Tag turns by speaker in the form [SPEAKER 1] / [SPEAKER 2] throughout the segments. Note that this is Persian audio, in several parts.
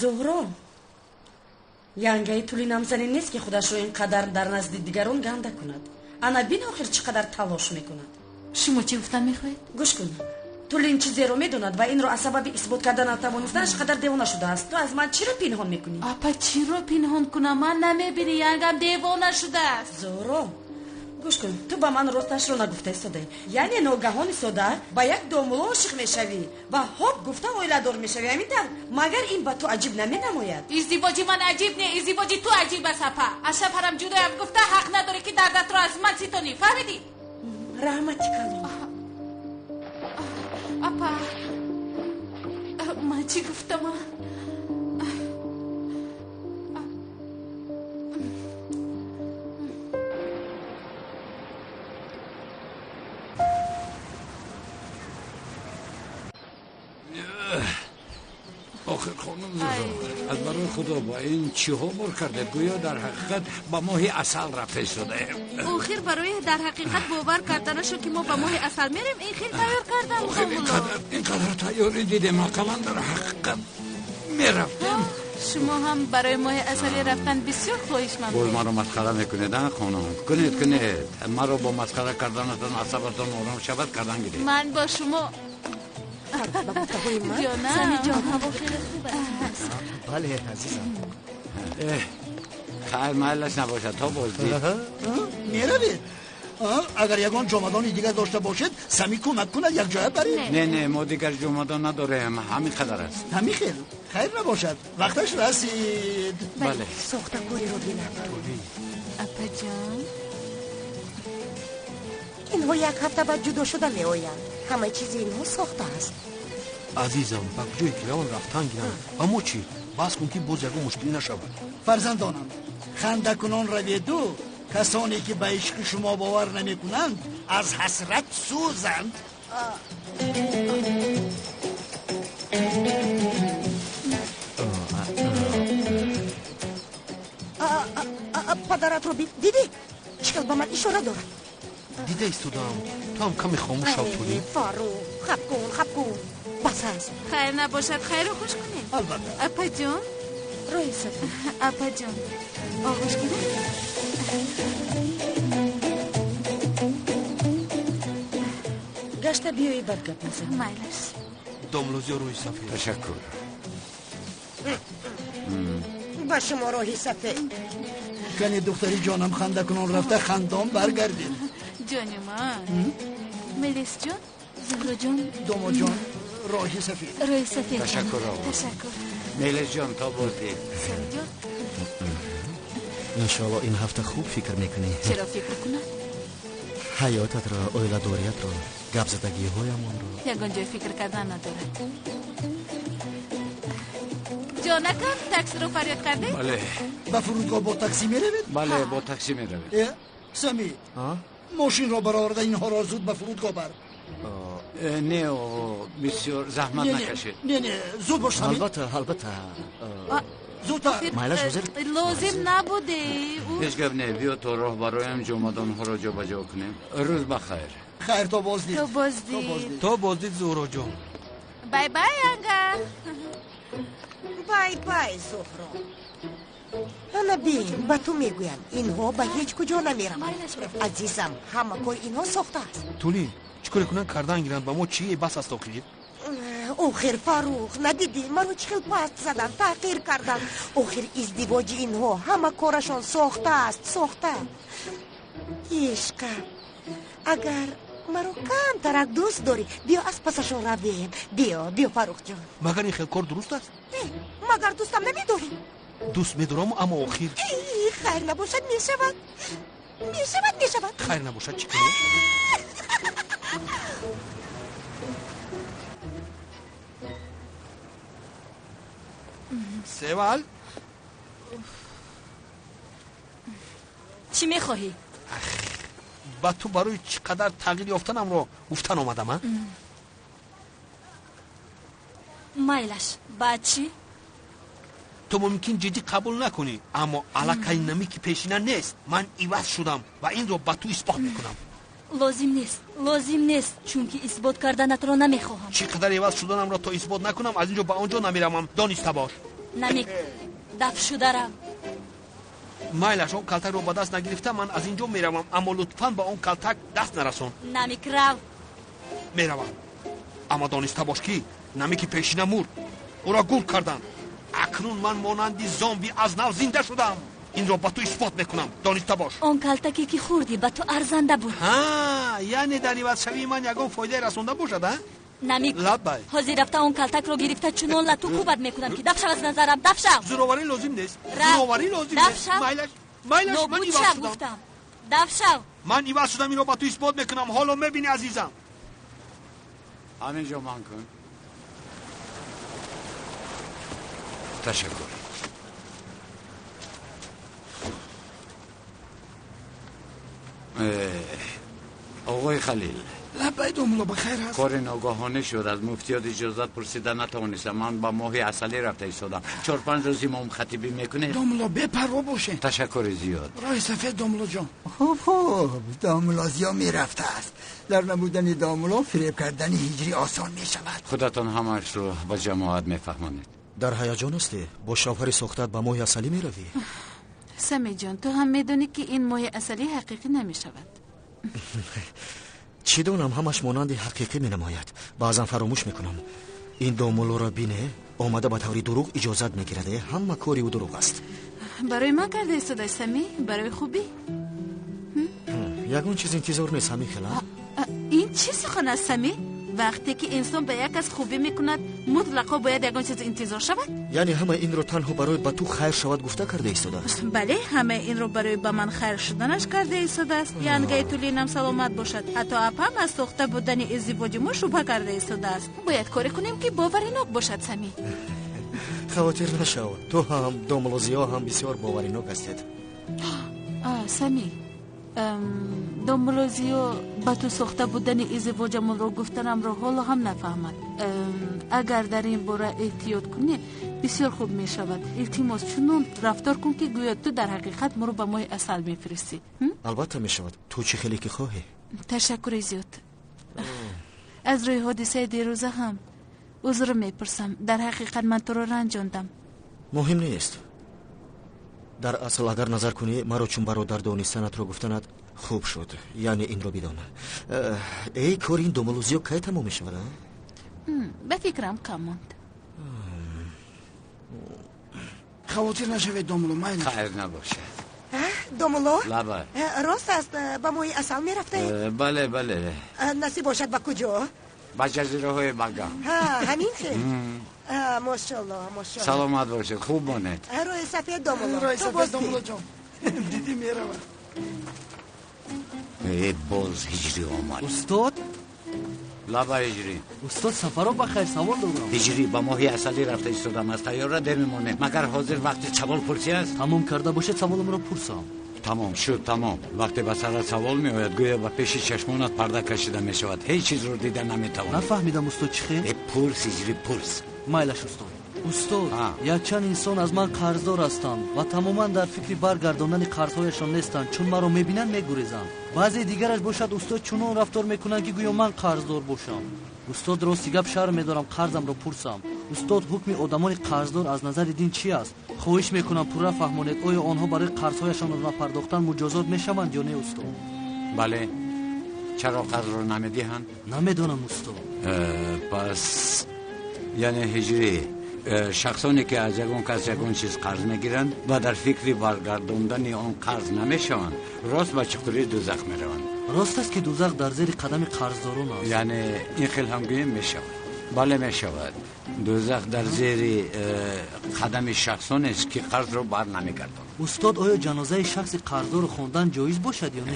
[SPEAKER 1] زهرا янгаи тули намзани нест ки худашро инқадар дар назди дигарон ганда кунад. ана бин охир чӣ қадар талош мекунад.
[SPEAKER 2] шумо чӣ гуфтан мехоҳед?
[SPEAKER 1] гӯш кун. тули ин чизеро медонад ва инро аз сабаби исбот кардан натавонистанаш қадар девона шудааст. ту аз ман чиро пинҳон мекунӣ?
[SPEAKER 2] апа чиро пинҳон кунам? ман намебинӣ янгам девона шудааст.
[SPEAKER 1] зоҳро гӯш кун, ту ба ман росташро нагуфта истодаи. яъне ногаҳон истода ба як домуло ошиқ мешавӣ ва ҳоп гуфта оиладор мешавӣ. ҳамин тавр магар ин ба ту аҷиб наменамояд?
[SPEAKER 2] издивоҷи ман аҷиб не, издивоҷи ту аҷиб аст апа. аз шабҳарам ҷудоям гуфта ҳақ надорӣ ки дардатро аз ман ситонӣ. фаҳмидӣ?
[SPEAKER 1] раҳмати калом.
[SPEAKER 2] апа ман чӣ гуфтам?
[SPEAKER 3] آخر خانم زهرا از برای خدا با این چی ها بار کرده؟ گویا در حقیقت با ماه اصل رفته شده.
[SPEAKER 2] آخر برای در حقیقت باور کردنشو که ما با ماه اصل میریم این خیلی تیار کردن.
[SPEAKER 3] آخر اینقدر تیاری دیدم اقلا در حقیقت میرفتیم.
[SPEAKER 2] شما هم برای ماه اصلی رفتن بسیار خواهشمند.
[SPEAKER 3] باز ما رو مسخره میکنید خانم؟ کنید ما رو با مسخره کردنتون عصبتون آرام شود کردن گیرید.
[SPEAKER 2] من با شما جانم سمی جان هوا خیلی خوبه.
[SPEAKER 4] بله عزیزم.
[SPEAKER 3] خیر محلش نباشد تا بازدید
[SPEAKER 4] میروید. اگر یگان جمادانی دیگر داشته باشد سمی کمک کند یک جای برید.
[SPEAKER 3] نه ما دیگر جمادان نداریم. همین قدر است.
[SPEAKER 4] همین خیر نباشد وقتش رسید.
[SPEAKER 3] بله
[SPEAKER 1] ساخته کوری رو بینم.
[SPEAKER 2] اپا جان
[SPEAKER 1] اینها یک هفته بعد جدا شده می آیند. همه چیز اینها ساخته است.
[SPEAKER 5] عزیزم با جایی که روان رفتن گیرن اما چی؟ بس کن که باز یکو مشکلی نشود.
[SPEAKER 4] فرزندانم خنده کنان رویدو کسانی که به عشق شما باور نمی کنند از حسرت سوزند.
[SPEAKER 1] پدرت رو دیدی؟ چکل با من اشاره دارد.
[SPEAKER 5] دیده ایستودم. تو هم کمی خاموش شو تولی.
[SPEAKER 1] فاروق خب کن بس هست.
[SPEAKER 2] خیر نباشد خیر رو خوش کنید.
[SPEAKER 4] البته.
[SPEAKER 2] اپا جان
[SPEAKER 1] روی سفید.
[SPEAKER 2] اپا جان آغوش کنید.
[SPEAKER 1] گشته بیایی بد گپ نزن.
[SPEAKER 2] مایلش
[SPEAKER 5] داملوزی روی سفید.
[SPEAKER 3] تشکر.
[SPEAKER 1] با شما روحی سفید.
[SPEAKER 4] کنی دختری جانم خنده کنان رفته خندان برگردید.
[SPEAKER 2] جان من ملیس جان زهرا جان
[SPEAKER 4] دومو جان روحی سفید.
[SPEAKER 2] روی سفید.
[SPEAKER 3] تشکر آقا.
[SPEAKER 2] تشکر.
[SPEAKER 3] میلش جان تا بازدید.
[SPEAKER 2] سمی جان
[SPEAKER 6] انشالله این هفته خوب فکر میکنی.
[SPEAKER 2] چرا فکر کنم؟
[SPEAKER 6] حیاتت را، اویلادوریت را، گپ زدگی هایمان را.
[SPEAKER 2] یگان جای فکر کردن ندارد. جانکم تاکسی رو فریاد کرده؟
[SPEAKER 3] بله.
[SPEAKER 4] با فرودگاه با تاکسی میروید؟
[SPEAKER 3] بله با تاکسی میروید.
[SPEAKER 4] سمی ماشین را برآورده اینها را زود به فرودگاه بر.
[SPEAKER 3] نه بسیار زحمت نکشید.
[SPEAKER 4] نه زود باش سمی.
[SPEAKER 6] البته
[SPEAKER 4] زودتر.
[SPEAKER 6] مایلش وزیر
[SPEAKER 2] لازم نبوده.
[SPEAKER 3] هیچ گپ نه. بیا تو راه برایم جمادان ها را جابجا کنیم. روز بخیر.
[SPEAKER 4] خیر تا بازدید.
[SPEAKER 5] تا بازدید زهرا جان.
[SPEAKER 2] بای بای انگا.
[SPEAKER 1] بای زهرا. حالا بین با تو میگویم اینها به هیچ کجا نمیرم. عزیزم همه کار اینها ساخته است.
[SPEAKER 5] تولی چیکار کنن کردن گیرن با ما چیه بس است آخر؟
[SPEAKER 1] آخر فاروق ندیدی مرا چخیل پست زدن تحقیر کردن. آخر ازدواج اینها همه کارشان ساخته است ساخته. عشقم اگر مرا کم ترک دوست داری بیا از پسشون رویم. بیا فاروق جان.
[SPEAKER 5] مگر این خیلی کار درست است؟
[SPEAKER 1] مگر دوستم نمیداری؟
[SPEAKER 5] دوست میدارم اما آخر
[SPEAKER 1] خیر نباشد میشود.
[SPEAKER 5] خیر نباشد چی کنی؟ سوال
[SPEAKER 2] چی میخواهی؟
[SPEAKER 5] با تو برای چقدر تغییر یافتنم رو گفتن آمدم.
[SPEAKER 2] مایلش بعد چی؟
[SPEAKER 5] تو ممکن جدی قبول نکنی اما علاقه نمی که پیشینه نیست. من عوض شدم و این رو با تو اثبات میکنم.
[SPEAKER 2] لازم نیست چون که اثبات کردنت رو نمیخواهم.
[SPEAKER 5] چقدر عوض شدنم را تو اثبات نکنم از اینجا به آنجا نمیرم. دانسته باش.
[SPEAKER 2] намик даф шуда рав.
[SPEAKER 5] майлаш он калтакро ба даст нагирифта ман аз инҷо меравам, аммо лутфан ба он калтак даст нарасон.
[SPEAKER 2] намик рав.
[SPEAKER 5] меравам, аммо дониста бош ки намики пешина мурд, ӯро гул карданд. акнун ман монанди зомби аз нав зинда шудам. инро ба ту исбот мекунам, дониста бош.
[SPEAKER 2] он калтаке ки хурдӣ ба ту арзанда буд.
[SPEAKER 5] яъне дар ивазшавии ман ягон фоидаи расонда бошад.
[SPEAKER 2] намик
[SPEAKER 5] лаббай,
[SPEAKER 2] ҳозир рафта он калтакро гирифта чунон лату кӯбат мекунам ки дафшав аз назарам. дафшав.
[SPEAKER 5] зуроварӣ лозим нест.
[SPEAKER 2] Раф.
[SPEAKER 5] зуроварӣ лозим нест.
[SPEAKER 2] дафшав.
[SPEAKER 5] майлаш ман
[SPEAKER 2] нобуд
[SPEAKER 5] иваз
[SPEAKER 2] шав
[SPEAKER 5] шудам.
[SPEAKER 2] гуфтам. дафшав.
[SPEAKER 5] ман иваз шудам, инро ба ту исбот мекунам. ҳоло мебинӣ азизам.
[SPEAKER 3] ҳаминҷо ман кун. ташаккур. آقای خلیل
[SPEAKER 4] لبای دوملو بخیر هست؟
[SPEAKER 3] کار ناگاهانه شد. از مفتیات اجازت پرسیدن نتوانستم. من با ماهی عسلی رفته ایستادم. 4-5 روز امام خطیبی میکنه.
[SPEAKER 4] دوملو بپروا باشه.
[SPEAKER 3] تشکر زیاد.
[SPEAKER 4] راه سفید دوملو جان.
[SPEAKER 7] خب داملو زیاد میرفته است. در نبودن داملو فریب کردن هجری آسان میشود.
[SPEAKER 3] خودتان همش رو با جماعت میفهمانید.
[SPEAKER 6] در هیجان هستی؟ با شوهر سوختت با ماهی عسلی میروی؟
[SPEAKER 2] سمی جان تو هم میدونی که این ماهی عسلی حقیقی نمیشود.
[SPEAKER 6] چی دونم همش مانند حقیقی می نماید. بعضا فراموش میکنم این دومولو را بینه آمده به طوری دروغ اجازت میگیرده. همه کاری او دروغ است.
[SPEAKER 2] برای ما کرده ایستاده سمی؟ برای خوبی؟
[SPEAKER 6] یگون چیز انتظار نیست همی خلا.
[SPEAKER 2] این چی سخن است سمی؟ وقتی که انسان به یک از خوبی میکند مطلقا باید یگان چیز انتظار شود؟
[SPEAKER 6] یعنی همه این رو تنها برای به تو خیر شود گفته کرده ایستاده است.
[SPEAKER 2] بله همه این رو برای به من خیر شدنش کرده ایستاده است. یعنی گیتولینم سلامت باشد. حتی اپم از ساخته بودن ازدواج ما شبهه کرده ایستاده است. باید کاری کنیم که باوریناک باشد سمی.
[SPEAKER 6] خاطر نشو، تو هم دوملوزیا هم بسیار باوریناک هستید.
[SPEAKER 2] سمی دوملوزیو با تو ساخته بودن ازدواجمون رو گفتنم رو حالا هم نفهمد. اگر در این باره احتیاط کنی بسیار خوب می شود. التماس چنون رفتار کن که گویا تو در حقیقت ما رو به ماه عسل میفرستی.
[SPEAKER 6] البته می شود. تو چی خیلی که خواهی.
[SPEAKER 2] تشکر زیاد. از روی حادثه دیروزه هم عذر میپرسم. در حقیقت من تو رو رنجاندم.
[SPEAKER 6] مهم نیست. در اصل اگر نظر کنی مرا چون برادر دانستنت رو گفتنت خوب شد. یعنی این رو بدانم. ای کار این دوملوزیو کی تمام می شود؟
[SPEAKER 2] به فکرم کم ماند.
[SPEAKER 4] خواطر نشوید دوملو مایل.
[SPEAKER 3] خیر نباشه.
[SPEAKER 8] دوملو؟
[SPEAKER 3] لبه.
[SPEAKER 8] راست است با ماهی عسل میرفته؟
[SPEAKER 3] بله بله.
[SPEAKER 8] نصیب باشد با کجا؟
[SPEAKER 3] با جزیره های بگم.
[SPEAKER 8] همین خیلی. ماشاءالله ماشاءالله.
[SPEAKER 3] سلامت باشید. خوب مانید.
[SPEAKER 8] روی سفید دوملو.
[SPEAKER 4] راه سفید دوملو جان. دیدی میروم.
[SPEAKER 3] باز هجری آمد.
[SPEAKER 9] استاد؟
[SPEAKER 3] لبه هجری.
[SPEAKER 9] استاد سفر رو بخیر سوال دارم.
[SPEAKER 3] هجری با ماهی عسلی رفته ایستادم. از طیاره در میمونه. مگر حاضر وقتی سوال پرسی است؟
[SPEAKER 9] تمام کرده باشه سوالم رو پرسم.
[SPEAKER 3] تمام شد تمام. وقتی به سر سوال می آید گویا به پیش چشمانت پرده کشیده می شود. هیچ چیز رو دیده نمیتوانی.
[SPEAKER 9] نفهمیدم استاد چی خیر؟
[SPEAKER 3] پرس هجری پرس.
[SPEAKER 9] مایلش استاد یک چند انسان از من قرضدار هستند و تماما در فکر برگرداندن قرضهایشان نیستند. چون مرا میبینن میگریزند. بعضی دیگرش باشد استاد چنان رفتار میکنن که گویا من قرضدار باشم. استاد راستی گپ شرم میدارم قرضم رو پرسم. استاد حکم آدمان قرضدار از نظر دین چی است؟ خواهش میکنم پورا فهمانید آیا آنها برای قرضهایشان را پرداختن مجازات میشوند یا نه استاد؟
[SPEAKER 3] بله. چرا قرض رو نمیدهند؟
[SPEAKER 9] نمیدونم استاد.
[SPEAKER 3] پس یعنی هجری شخصانی که از یگون کس یگون چیز قرض میگیرند و در فکری برگرداندن آن قرض نمیشوند راست به چطوری دوزخ میروند.
[SPEAKER 9] راست است که دوزخ در زیر قدم قرضداران است.
[SPEAKER 3] یعنی این خیلی همگویی میشود. بله میشود. دوزخ در زیر قدم شخصانی است که قرض رو بر نمیگردند.
[SPEAKER 9] استاد آیا جنازه شخص قرضدار رو خواندن جایز باشد یا نه؟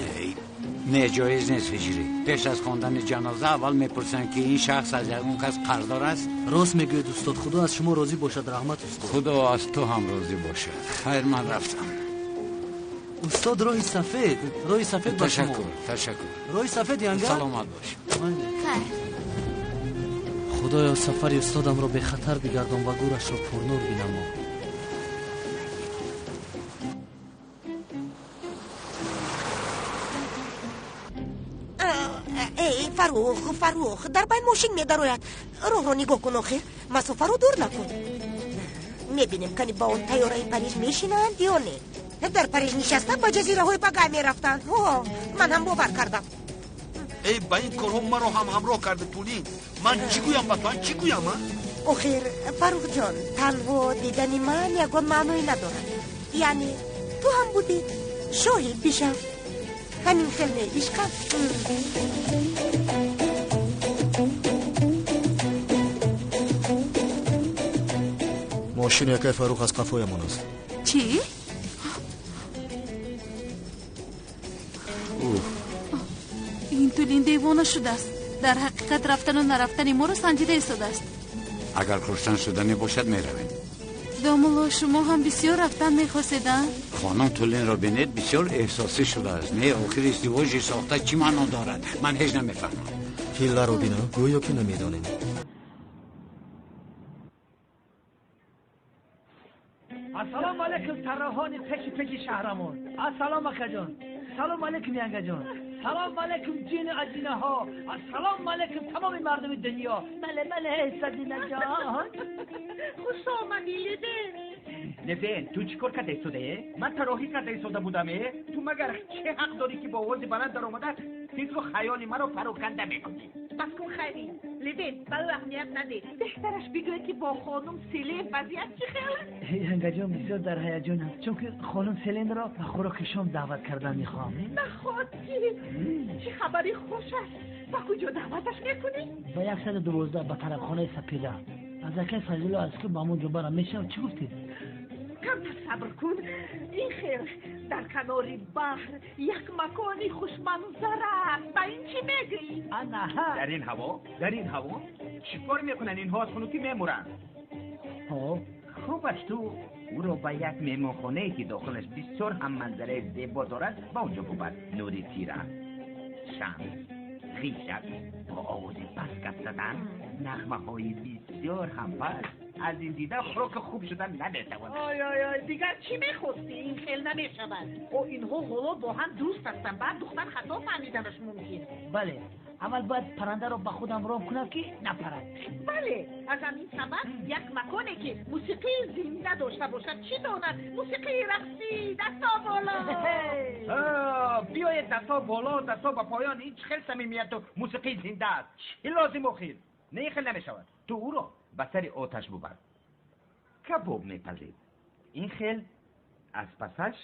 [SPEAKER 3] نه جایز نیست هجری. پیش از خواندن جنازه اول میپرسند که این شخص از اون کس قرضدار است.
[SPEAKER 9] راست میگوید استاد. خدا از شما راضی باشد. رحمت استاد.
[SPEAKER 3] خدا از تو هم راضی باشد. خیر من رفتم.
[SPEAKER 9] استاد راه سفید با شما.
[SPEAKER 3] تشکر.
[SPEAKER 9] راه سفید یانگه
[SPEAKER 3] سلامت باش.
[SPEAKER 9] خدایا سفر استادم رو به خطر بگردان و گورش رو پرنور بینما.
[SPEAKER 8] ای فروخ در بین ماشین میدروید. راه رو نگاه کن آخه مسافه رو دور نکن. میبینیم کنی با اون تیاره پریز میشینند یا نه. در پریز نشستن با جزیره های بقا میرفتن. من هم باور کردم.
[SPEAKER 5] ای با این کارها مرا هم همراه کرده تولین. من چی گویم با تو؟ چی گویم؟
[SPEAKER 8] آخر فاروق جان، تنها دیدن من یکان معنی ندارد. یعنی تو هم بودی شاهد بشم. همین خیلی عشقم.
[SPEAKER 6] ماشین یکی فاروق از قفایمان است.
[SPEAKER 2] چی؟ این تولین دیوانه شده است. در حقیقت رفتن و نرفتن ما رو سنجیده ایستاده است.
[SPEAKER 3] اگر کشتن شدنی باشد میرویم.
[SPEAKER 2] دامولا شما هم بسیار رفتن میخواستیدن؟
[SPEAKER 3] خانم تولین را بینید بسیار احساسی شده است. نه آخر ازدواج ساخته چی معنا دارد؟ من هیچ نمیفهمم.
[SPEAKER 6] فیلا رو بینا گویا که نمیدانیم.
[SPEAKER 10] السلام علیکم طراحان پکی شهرمون. السلام اکا جان. سلام علیکم ینگا جان. سلام علیکم جین عجینه ها. السلام علیکم تمام مردم دنیا. مله سدینه جان.
[SPEAKER 11] خوش آمدی لیدن.
[SPEAKER 10] لیدن تو چی کار کرده ایستاده؟ من طراحی کرده ایستاده بودمه. تو مگر چه حق داری که با آواز بلند در اومده فکر و خیال مرا پراکنده میکنی؟
[SPEAKER 11] بس کن خیلی لیدن برای اهمیت نده. بهترش بگوی که با خانم سیلین وضعیت چی خیلی؟
[SPEAKER 10] ینگا جان بسیار در هیجانم چون که خانم سیلین را به خوراک شام دعوت کردن میخوام.
[SPEAKER 11] نخواهی چه خبری خوش است. با کجا دعوتش میکنی؟
[SPEAKER 10] با 112 به طرف خانه سپیده. از اکی فضیلو از که با همون جو برم میشه چی گفتی؟
[SPEAKER 11] کم صبر کن. این خیر در کنار بحر یک مکانی خوشمنظر است. با این چی میگی؟
[SPEAKER 10] آنها
[SPEAKER 12] در این هوا چیکار میکنن اینها از خنوکی میمورن؟ خوب است تو او رو به یک مهمانخانه‌ای که داخلش بسیار هم منظره زیبا دارد با اونجا ببر. نوری تیره، شمس، خیشک، با آواز بسکت زدن، نغمه های بسیار هم پس. از این دیده خوراک خوب شدن نمیتواند.
[SPEAKER 11] آی دیگر چی میخواستی؟ این خیل نمیشود. او اینها حالا با هم دوست هستن. بعد دختر خطا فهمیدنش ممکن.
[SPEAKER 10] بله اول باید پرنده رو به خودم رام کنم که نپرد.
[SPEAKER 11] بله از همین سبب یک مکانی که موسیقی زنده داشته باشد چی داند؟ موسیقی رقصی دستا بالا.
[SPEAKER 12] بیاید دستا بالا دستا با پایان. این خیلی صمیمیت و موسیقی زنده است. چی لازم اخیر؟ نه خیلی نمیشود. تو او رو به سر آتش ببر. کباب میپزید. این خیل از پسش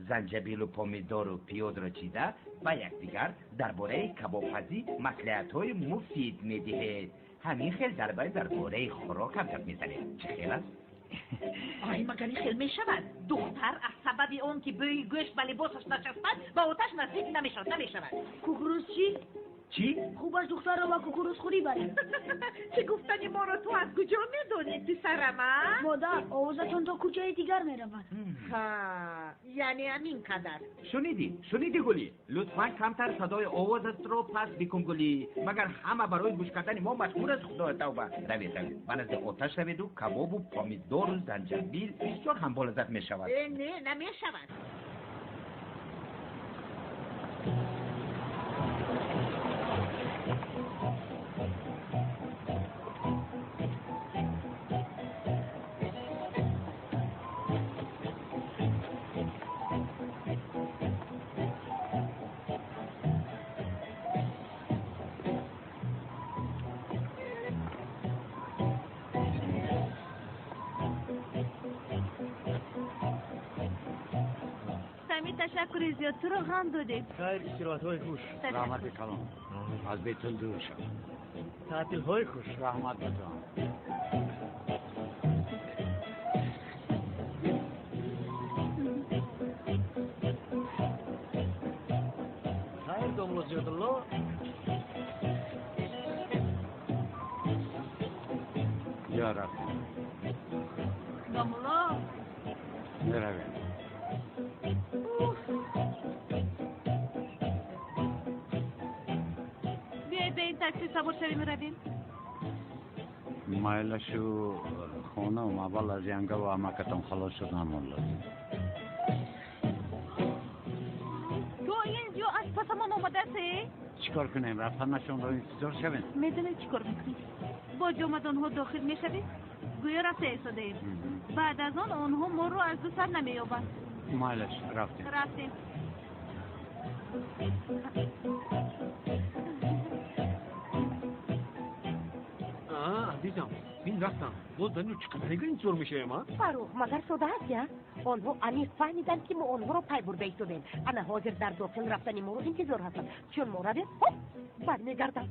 [SPEAKER 12] زنجبیل و پامیدار و پیاز را چیده و یکدیگر درباره کبابپزی مصلحت‌های مفید میدهد. همین خیل درباره خوراک هم گپ میزنه. چه خیل است؟
[SPEAKER 11] آی مگر این خیل میشود؟ دختر از سبب اون که بوی گوشت به لباسش نچسبد با آتش نزدیک نمیشود.
[SPEAKER 13] کوکروز چی؟ خوب از دختر را با کوکروز خوری بریم.
[SPEAKER 11] چه گفتنی ما را تو از کجا میدونی پسرم؟
[SPEAKER 13] مادر آوازتون تا کجای دیگر میرود.
[SPEAKER 11] یعنی همین قدر.
[SPEAKER 12] شنیدی گلی؟ لطفاً کمتر صدای آوازت رو پس بکن گلی. مگر همه برای گوش کردن ما مشغول است. خدا توبه. روید من از آتش روید و کباب و پامیدار و زنجبیل بسیار هم با لذت میشود.
[SPEAKER 11] نه نمیشود.
[SPEAKER 2] تشکر زیاد تو رو هم دادیم.
[SPEAKER 10] خیر استراحت های خوش.
[SPEAKER 3] رحمت کلام. از بیتون دور شد.
[SPEAKER 10] تعطیل های خوش.
[SPEAKER 3] رحمت بتان.
[SPEAKER 10] خیر داملا زیادالله.
[SPEAKER 3] یا رب.
[SPEAKER 2] داملا.
[SPEAKER 3] نرویم.
[SPEAKER 2] بیایید به این تاکسی سوار شویم رویم.
[SPEAKER 3] مایلشو خانم اول از ینگه و امکتان خلاص شدن من لازم.
[SPEAKER 2] تو اینجا از پس ما آمده هستی؟
[SPEAKER 3] چیکار کنیم؟ رفتن نشون را انتظار شویم.
[SPEAKER 2] میدونیم چیکار میکنیم. با جامدان ها داخل میشویم گویا رفته ایستادیم. بعد از آن آنها ما رو از دو سر نمی‌یابند.
[SPEAKER 3] مالش رفتیم.
[SPEAKER 5] عزیزم این رفتم باز دنیو چقدر اینطور میشه ما؟
[SPEAKER 8] فاروق مگر شده هست یا؟ آنها انیق فهمیدن که ما آنها رو پای برده ایستادیم. انا حاضر در داخل رفتن ما رو انتظار هستن. چون ما رو برمیگردن.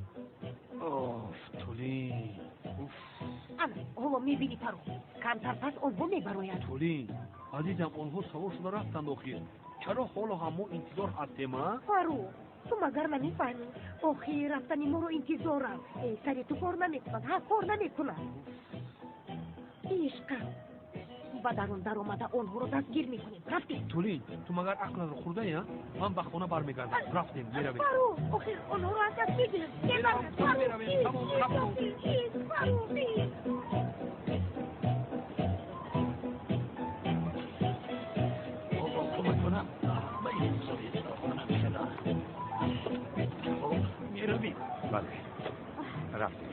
[SPEAKER 5] اوف تولین
[SPEAKER 8] انا حالا میبینی فاروق کمتر پس آنها میبراید.
[SPEAKER 5] تولین عزیزم آنها سوار شده رفتن داخل. چرا حالا همو انتظار هستیم ها؟
[SPEAKER 8] فاروق تو مگر نمیفهمی آخی رفتن ما رو انتظارم. سری تو کار نمیکنن ها کار نمیکنن. عشق و در اون در اومده آنها رو دستگیر میکنیم. رفتیم
[SPEAKER 5] تولین تو مگر عقل رو خورده یا؟ من به خونه برمیگردم. رفتیم میرویم.
[SPEAKER 8] فاروق آخی آنها رو از دست بگیر.
[SPEAKER 3] بله رفتیم.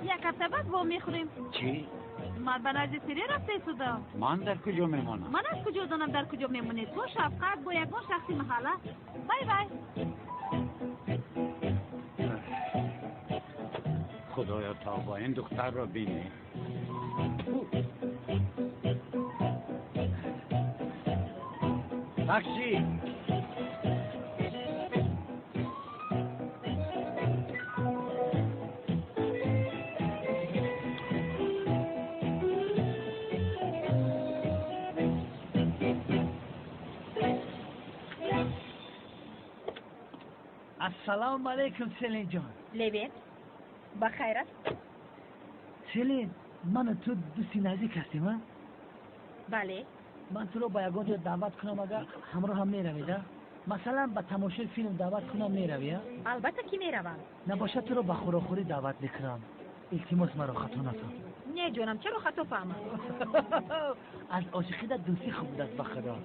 [SPEAKER 2] یک هفته بعد با میخوریم.
[SPEAKER 3] چی؟
[SPEAKER 2] من به نزد سری رفته ایستادم.
[SPEAKER 3] من در کجا میمانم؟
[SPEAKER 2] من از کجا دانم در کجا میمونید؟ با شفقت با یگان شخصی محله. بای بای.
[SPEAKER 3] خدایا تا با این دختر رو بینی. تاکسی.
[SPEAKER 10] السلام علیکم سلین جان.
[SPEAKER 11] لوین بخیر است؟
[SPEAKER 10] سلین من تو دوستی نزدیک هستیم ها؟
[SPEAKER 11] بله.
[SPEAKER 10] من تو رو با یگان جا دعوت کنم اگر همراه هم میروید؟ مثلا به تماشای فیلم دعوت کنم میروی؟
[SPEAKER 11] البته که میروم.
[SPEAKER 10] نباشه تو رو به خوراخوری دعوت میکنم. التماس مرا خطا نکن.
[SPEAKER 11] نه جانم چرا خطا فهمم؟
[SPEAKER 10] از عاشقیت دوستی خوب بود به خدا.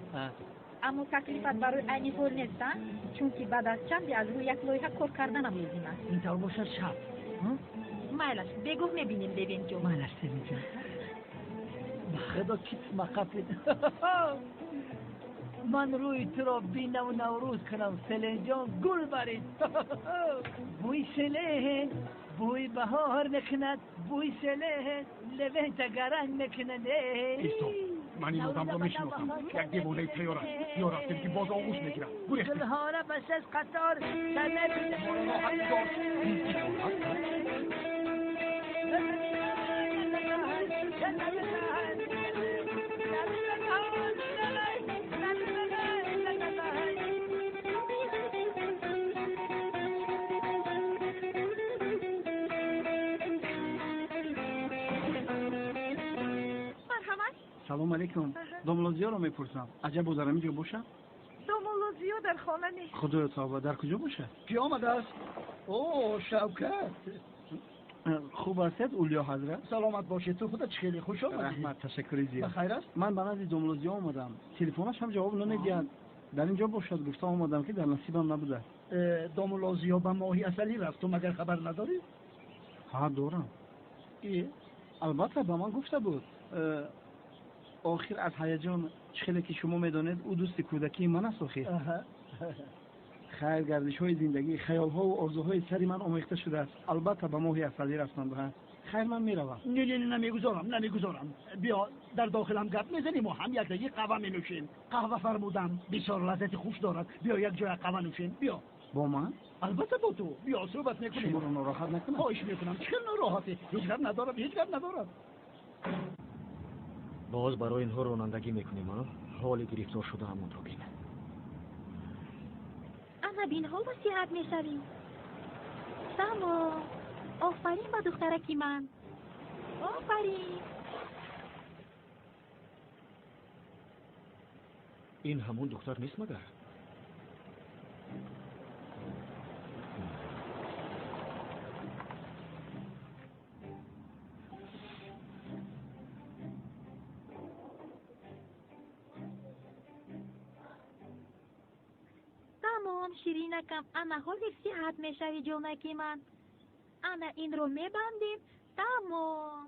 [SPEAKER 11] اما تکلیفت برای عینی طور نیستن چون که بعد از چندی از روی یک لایحه کار کردنم لازم است.
[SPEAKER 10] اینطور باشه شب.
[SPEAKER 11] مایلش بگو میبینیم لوین جان.
[SPEAKER 10] مایلش سلین جان. به خدا کیت مقفید. من روی تو را بینم و نوروز کنم سلین جان گل برید. بوی سلین بوی بهار نکند بوی سلین لوین تگرنگ نکند.
[SPEAKER 5] من این آدم رو میشناسم. یک دیوانه تیار است. یا رفتیم که باز آغوش میگیرم. گریختیم.
[SPEAKER 10] گلهانه پس از قطار
[SPEAKER 14] سلام علیکم. دوملوزیا رو میپرسم. عجب بود دارم اینجا باشه؟
[SPEAKER 11] دوملوزیا در خانه نیست.
[SPEAKER 14] خدایا توبه در کجا باشه؟
[SPEAKER 4] کی آمده است؟ اوه شوکت.
[SPEAKER 14] خوب هستید اولیا حضرت؟
[SPEAKER 4] سلامت باشید. تو خودت خیلی خوش آمدی.
[SPEAKER 14] رحمت تشکر زیاد.
[SPEAKER 4] بخیر است؟
[SPEAKER 14] من به نزد دوملوزیا آمدم. تلفنش هم جواب نمیدهد. در اینجا باشد گفتم آمدم که در نصیبم نبوده.
[SPEAKER 4] دوملوزیا به ماهی اصلی رفت. تو مگر خبر نداری؟
[SPEAKER 14] ها دارم. البته به من گفته بود. آخر از هیجان چخیلی که شما میدانید او دوست کودکی من است آخر. خیر گردش های زندگی خیال ها و آرزوهای سری من آمیخته شده است. البته به ماهی اصلی رفتم به. خیر من میروم.
[SPEAKER 4] نه نمیگذارم. بیا در داخلم گپ میزنیم و هم یک دقیقه قهوه می نوشیم. قهوه فرمودم بسیار لذت خوش دارد. بیا یک جای قهوه نوشیم. بیا.
[SPEAKER 14] با من؟
[SPEAKER 4] البته با تو. بیا صحبت میکنیم.
[SPEAKER 14] شما رو ناراحت نکنم.
[SPEAKER 4] خواهش میکنم. چه ناراحتی؟ هیچ گپ ندارد.
[SPEAKER 6] باز برای اینها رانندگی میکنیم ها؟ حال گرفتار شده همون رو بین.
[SPEAKER 11] اما بین حال وسیعت میشویم. ساما آفرین با دخترکی من. آفرین.
[SPEAKER 6] این همون دختر نیست مگر؟
[SPEAKER 11] تمام شیرینکم انا حال صحت میشوی جونکی من. انا این رو میبندیم. تمام.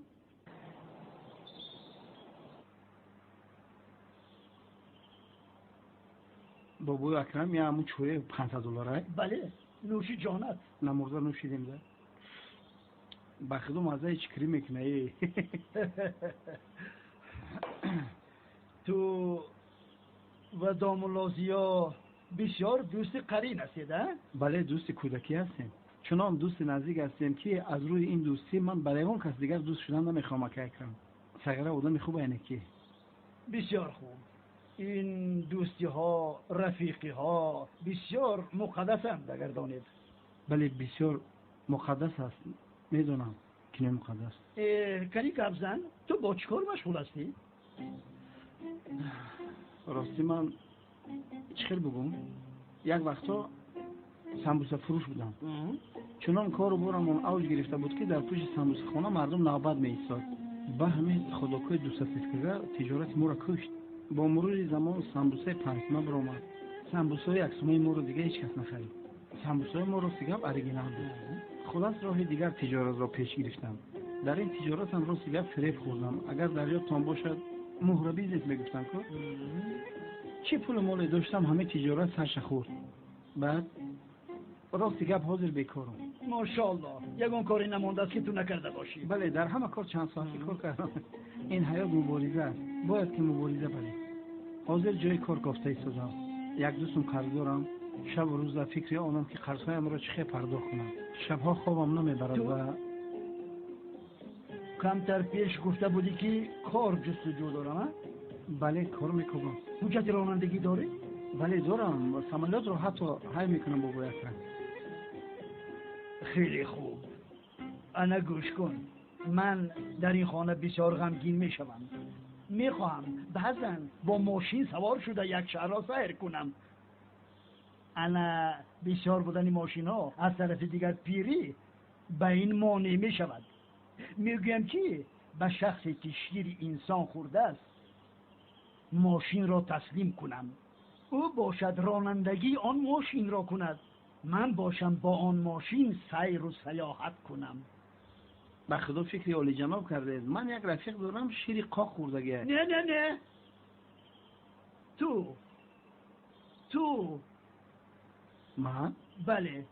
[SPEAKER 14] بابوی اکرم یا همون چوره 500 دلاره؟
[SPEAKER 4] بله نوشی جانت
[SPEAKER 14] نمورده نوشیدیم ده بخدو مزه چکری میکنه
[SPEAKER 4] تو و دامولازیا بسیار دوست قرین هستید ها؟
[SPEAKER 14] بله دوست کودکی هستیم چنان دوست نزدیک هستیم که از روی این دوستی من برای اون کس دیگر دوست شدن نمیخوام اکرم سگره آدم خوب اینه که
[SPEAKER 4] بسیار خوب این دوستی ها رفیقی ها بسیار مقدس هم بگردانید
[SPEAKER 14] بله بسیار مقدس هست میدونم که نه مقدس
[SPEAKER 4] کنی گبزن تو با چیکار مشغول هستی؟
[SPEAKER 14] راستی من چخیر بگم یک وقتا سمبوسه فروش بودم چنان کارو برم اون اوج گرفته بود که در پشت سمبوسه خانه مردم نوبت می ایستاد با همین خداکوی دو سفیدکگه تجارت ما را کشت با مرور زمان سمبوسه 5 تومن برآمد سمبوسه یک تومن ما رو دیگه هیچ کس نخرید سمبوسه ما راستی گپ اوریجینال بود خلاص راه دیگر تجارت را پیش گرفتم در این تجارت هم راستی گپ فریب خوردم اگر در یادتان باشد مهر بیزنس میگفتن که چه پول مالی داشتم همه تجارت سرش خورد بعد راستی گپ حاضر بیکارم
[SPEAKER 4] ماشاءالله یگان کاری نمانده است که تو نکرده باشی
[SPEAKER 14] بله در همه کار چند ساعتی کار کردم این حیات مبارزه است باید که مبارزه بله حاضر جای کار گفته ایستادم یک دوستم قرض دارم شب و روز در فکر آنم که قرضهایم را چخه پرداخت کنم شبها خوابم نمیبرد و
[SPEAKER 4] کمتر پیش گفته بودی که کار جستجو دارم
[SPEAKER 14] بله کار میکنم
[SPEAKER 4] حجت رانندگی داری؟
[SPEAKER 14] بله دارم سمالات رو حتی های میکنم بابا اکرم
[SPEAKER 4] خیلی خوب انا گوش کن من در این خانه بسیار غمگین میشوم میخواهم بعضا با ماشین سوار شده یک شهر را سیر کنم انا بسیار بودن ماشین ها از طرف دیگر پیری به این مانع میشود میگویم که به شخصی که شیر انسان خورده است ماشین را تسلیم کنم او باشد رانندگی آن ماشین را کند من باشم با آن ماشین سیر و سیاحت کنم
[SPEAKER 14] به خدا فکری عالی جناب کرده من یک رفیق دارم شیر قاق خوردگه
[SPEAKER 4] نه تو
[SPEAKER 14] من؟
[SPEAKER 4] بله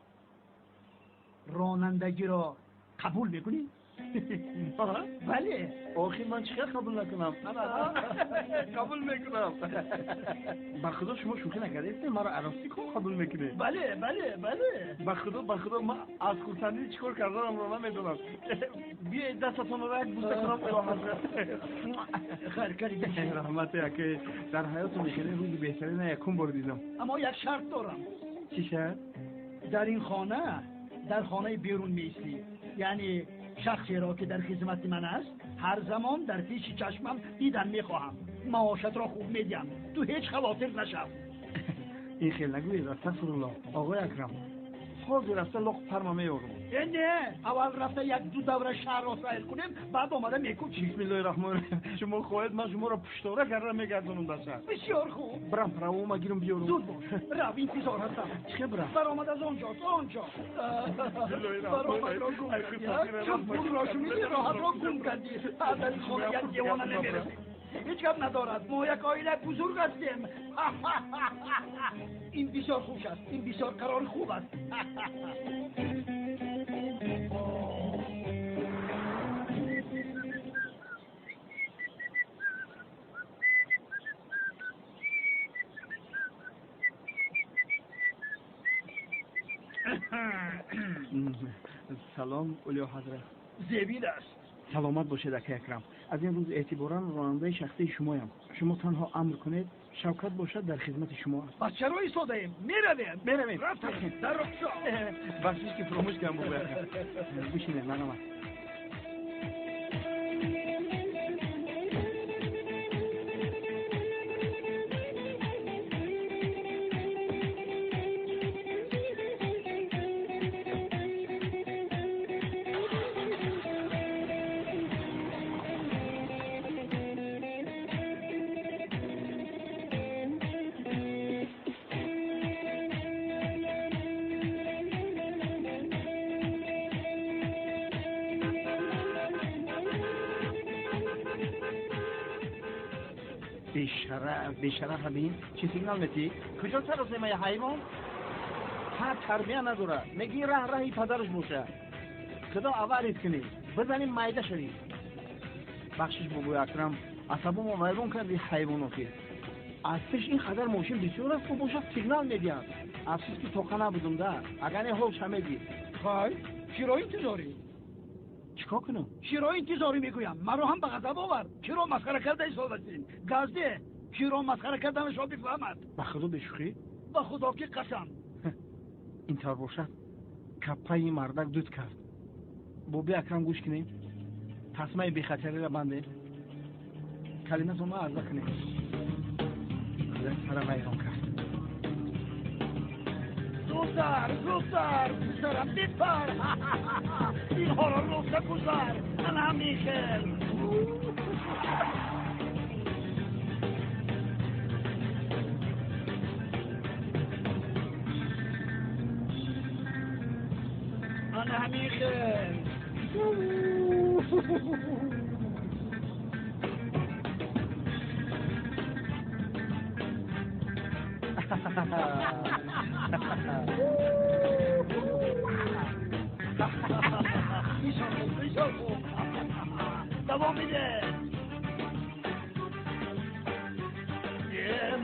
[SPEAKER 4] رانندگی را قبول میکنی؟ بله
[SPEAKER 14] آخی من چقدر قبول نکنم قبول میکنم به خدا شما شوخی نکردید مرا عراستی کن قبول میکنه
[SPEAKER 4] بله
[SPEAKER 14] به خدا من از خودسندی چیکار کردم رو نمیدونم بیا دستتون رو یک بوسه کنم اله حضرت
[SPEAKER 4] خیر کردی
[SPEAKER 14] رحمت یکی در حیات میکنه روزی بهترین یکم بار دیدم
[SPEAKER 4] اما یک شرط دارم
[SPEAKER 14] چی شرط؟
[SPEAKER 4] در این خانه در خانه بیرون میستی یعنی شخصی را که در خدمت من است هر زمان در پیش چشمم دیدن میخواهم معاشت را خوب میدیم تو هیچ خواطر نشو
[SPEAKER 14] این خیلی نگوید استغفرالله آقای اکرم حاضر رفته لغ پرما میارم
[SPEAKER 4] نه اول رفته یک دو دوره شهر را سیر کنیم بعد آمده میکن
[SPEAKER 14] بسم الله الرحمن الرحیم شما خواهید من شما را پشتوره کردم میگردونم در شهر
[SPEAKER 4] بسیار خوب
[SPEAKER 14] برم پرو ما گیرم بیارم
[SPEAKER 4] زود باش رو انتظار هستم
[SPEAKER 14] چه برم
[SPEAKER 4] برآمد از آنجا برآمد را گم کردی چون پول را شمیدی راحت را گم کردی در این خانه یک دیوانه نمیرسی هیچ کم ندارد ما یک آیله بزرگ هستیم این بسیار خوش است این بسیار قرار خوب است
[SPEAKER 14] سلام اولی حضرت
[SPEAKER 4] زیبید است
[SPEAKER 14] سلامت باشید اکه اکرم از این روز اعتبارا راننده شخصی شمایم شما تنها امر کنید شوکت باشد در خدمت شما است
[SPEAKER 4] بس چرا ایستاده ایم میرویم رفتیم در رخشا
[SPEAKER 14] بخشیش که فراموش کردم بشینید من آمد بیشرف ببین چی سیگنال میتی؟ کجا سر نمیه حیوان؟ هر تربیه نداره میگی رهی پدرش باشه صدا آوریز کنی بزنیم مایده شدی بخشش بابوی اکرم عصبم رو ویرون کردی حیواناتی ازش این خدر ماشین بسیار است و باشه سیگنال میدیم افسوس که توقع نبودم ده اگر نه هولش همه دی
[SPEAKER 4] خواهی؟ چرا انتظاری؟
[SPEAKER 14] چیکار کنم؟
[SPEAKER 4] چرا انتظاری میگویم مرا هم به غضب آورد چرا مسخره کرده ای صحبتین گازده چرا مسخره کردنش را بفهمد
[SPEAKER 14] به خدا بشوخی؟
[SPEAKER 4] به خدا که قسم
[SPEAKER 14] اینطور باشد کپای مردک دود کرد بابی اکرم گوش کنیم تصمیم بی خطری را بنده کلمه تو ما عرضه کنیم این سر ویران کرد
[SPEAKER 4] زودتر پسرم بپر اینها را روزه گذار من میخل من میخل دوام میده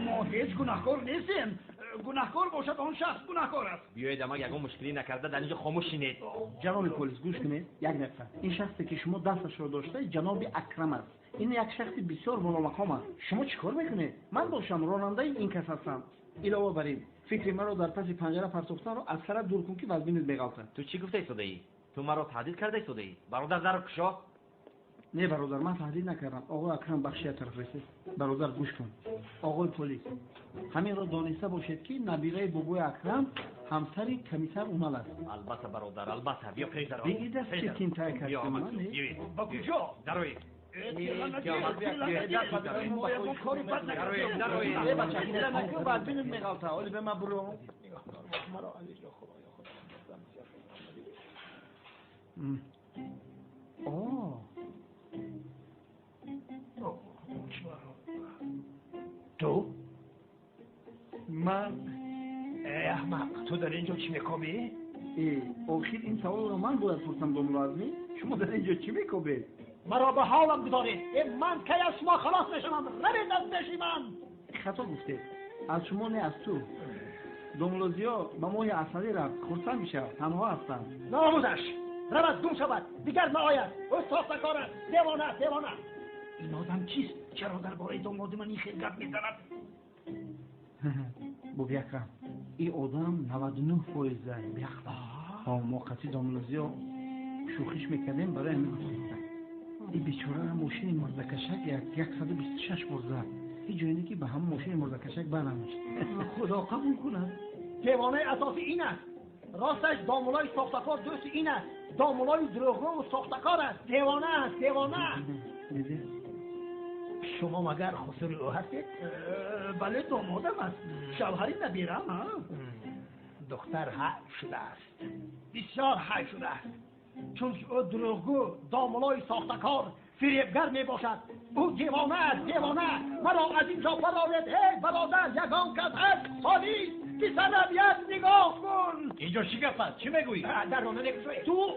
[SPEAKER 4] ما هیچ گناهکار نیستیم گناهکار باشد آن شخص گناهکار است
[SPEAKER 12] بیایید اما یکم مشکلی نکرده در اینجا خاموش شینید
[SPEAKER 14] جناب پلیس گوش کنید یک نفر این شخصی که شما دستش رو داشته جناب اکرم است این یک شخص بسیار بالا مقام است شما چیکار میکنید من باشم راننده این کس هستم علاوه بر این فکر مرا در پس پنجره پرتوختن رو از سر دور کن که وزبینت میغلطه
[SPEAKER 12] تو چی گفته ایستاده‌ای تو مرا تهدید کرده ایستاده‌ای برادر در کشا
[SPEAKER 14] نه برادر من تهدید نکردم آقای اکرم بخشی طرف رسید برادر گوش کن آقای پلیس همین را دانسته باشید که نبیره بابوی اکرم همسری کمیسر اونال است
[SPEAKER 12] البته برادر البته بیا پیش در
[SPEAKER 14] بگید است که تیم تای کردیم
[SPEAKER 12] با کجا دروی
[SPEAKER 4] تو؟ من ای احمق تو در اینجا چی میکنی؟
[SPEAKER 14] آخر این سوال رو من باید پرسم با ملازمی شما در اینجا چی میکنی؟
[SPEAKER 4] مرا به حالم گذارید من که از شما خلاص میشم روید از پیش من
[SPEAKER 14] خطا گفته از شما نه از تو دوملوزیا با موی اصلی رفت خورسن میشه تنها هستن
[SPEAKER 4] ناموزش رود گم شود دیگر نآید او ساختکار است دیوانه این آدم چیست چرا درباره داماد من این خیلی گپ میزند
[SPEAKER 14] بابی اکرم این آدم 99% زن بیخبر موقتی دوملوزیا شوخیش میکردیم برای همین گفتن این بیچاره ماشین مرزکشک 126 بار زد این جایی که به هم ماشین مرزکشک برنمیشت
[SPEAKER 4] خدا قبول کند دیوانه اساسی این است راستش دامولای ساختکار دوست این است دامولای دروغگو و ساختکار است دیوانه است شما مگر خسر او هستید؟ بله دامادم است شوهری نبیرم دختر حیف شده است بسیار حیف شده است چون او دروغگو دامولای ساختکار فریبگر می باشد او دیوانه است مرا از اینجا فرارید هی برادر یگان کس هست پلیس که سنبیت نگاه کن
[SPEAKER 12] اینجا چی گفت است؟ چی میگویی؟
[SPEAKER 4] در راننده کشوی تو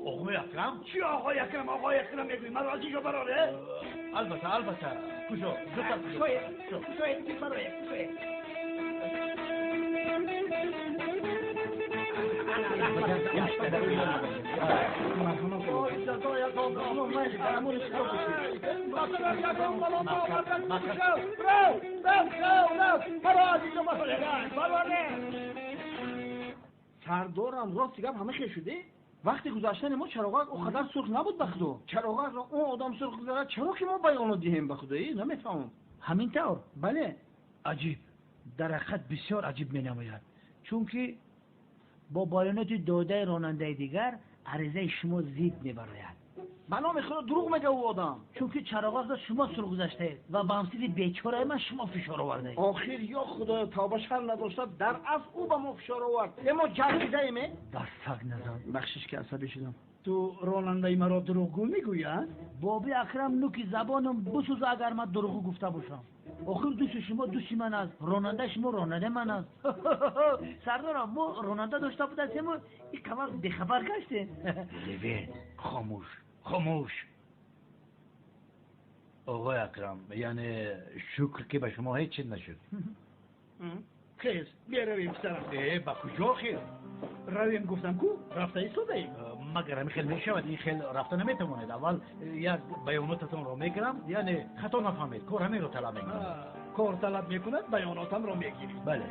[SPEAKER 4] آقای اکرم؟ چی آقای اکرم میگویی؟ مرا از اینجا براره؟
[SPEAKER 12] البته کجا؟
[SPEAKER 4] کشوی برای
[SPEAKER 14] سردارم راست گپ همه خیلی شده وقتی گذاشتن ما چراغ او خدر سرخ نبود بخدا چراغ را اون آدم سرخ گذارد چرا که ما بیانو دهیم بخدایی نمیفهمم
[SPEAKER 4] همین طور
[SPEAKER 14] بله
[SPEAKER 4] عجیب در حقیقت بسیار عجیب می نماید چون که با بیانات داده راننده دیگر عریضه شما زید می براید
[SPEAKER 10] به نام خدا دروغ میگه او آدم. چون که چراغ از شما سرگذشته و به امثال بیچاره من شما فشار آورده.
[SPEAKER 14] آخر یا خدا توبه شر نداشته در اصل او به ما فشار آورد. اما جلسیده ایمه؟
[SPEAKER 10] دست سگ نزن.
[SPEAKER 14] بخشش که عصبی شدم. تو راننده مرا دروغگو میگویی؟
[SPEAKER 10] بابی اکرم نوکی زبانم بسوز اگر من دروغ گفته باشم. آخر دوست شما دوستی من است، راننده شما راننده من است. سردارم ما راننده داشته بود است اما این کمر بخبر گشته.
[SPEAKER 12] لوین خاموش. آقای اکرم یعنی شکر که به شما هیچ چیز نشد.
[SPEAKER 14] خیز بیارویم سرم.
[SPEAKER 12] با کجا خیر؟
[SPEAKER 14] رویم گفتم کو رفته ایستاده ایم.
[SPEAKER 12] مگر همین خیل میشود این خیل رفته نمیتواند. اول یک بیاناتتون رو میگیرم یعنی خطا نفهمید کار همین رو طلب میکنم.
[SPEAKER 14] کار طلب میکند بیاناتم رو میگیریم.
[SPEAKER 12] بله.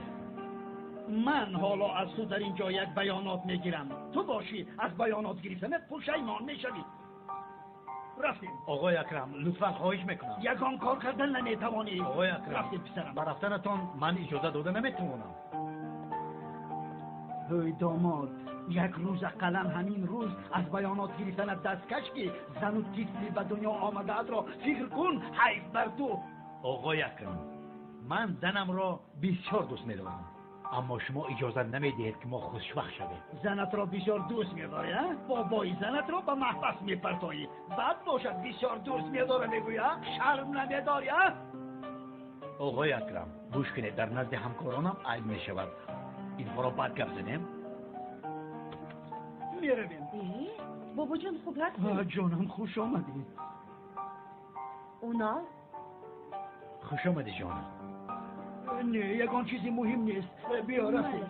[SPEAKER 14] من حالا از تو در اینجا یک بیانات میگیرم. تو باشی از بیانات گرفتنت پشیمان میشوی. رفتیم.
[SPEAKER 12] آقای اکرم لطفا خواهش میکنم.
[SPEAKER 14] یکان کار کردن نمیتوانی.
[SPEAKER 12] آقای اکرم
[SPEAKER 14] رفتیم پسرم.
[SPEAKER 12] با رفتنتون من اجازه داده نمیتونم.
[SPEAKER 14] ای داماد یک روز قلم همین روز از بیانات گرفتنت دستکش که زن و طفلی به دنیا آمده ات را فکر کن. حیف بر تو.
[SPEAKER 12] آقای اکرم من زنم را بسیار دوست میدارم اما شما اجازه نمیدهید که ما خوشبخت شویم.
[SPEAKER 14] زنت را بسیار دوست میداری بابای زنت را به محبس میپرتایی بعد باشد بسیار دوست میداره میگویی شرم نمیداری
[SPEAKER 12] آقای اکرم گوش کنید در نزد همکارانم عیب میشود اینها را بعد گپ زنیم.
[SPEAKER 14] میرویم.
[SPEAKER 11] بابا جان خوب هستی؟
[SPEAKER 14] جانم خوش آمدی.
[SPEAKER 11] اونا؟
[SPEAKER 12] خوش آمدی جانم.
[SPEAKER 14] نه یکان چیزی مهم نیست. بیا رفتیم.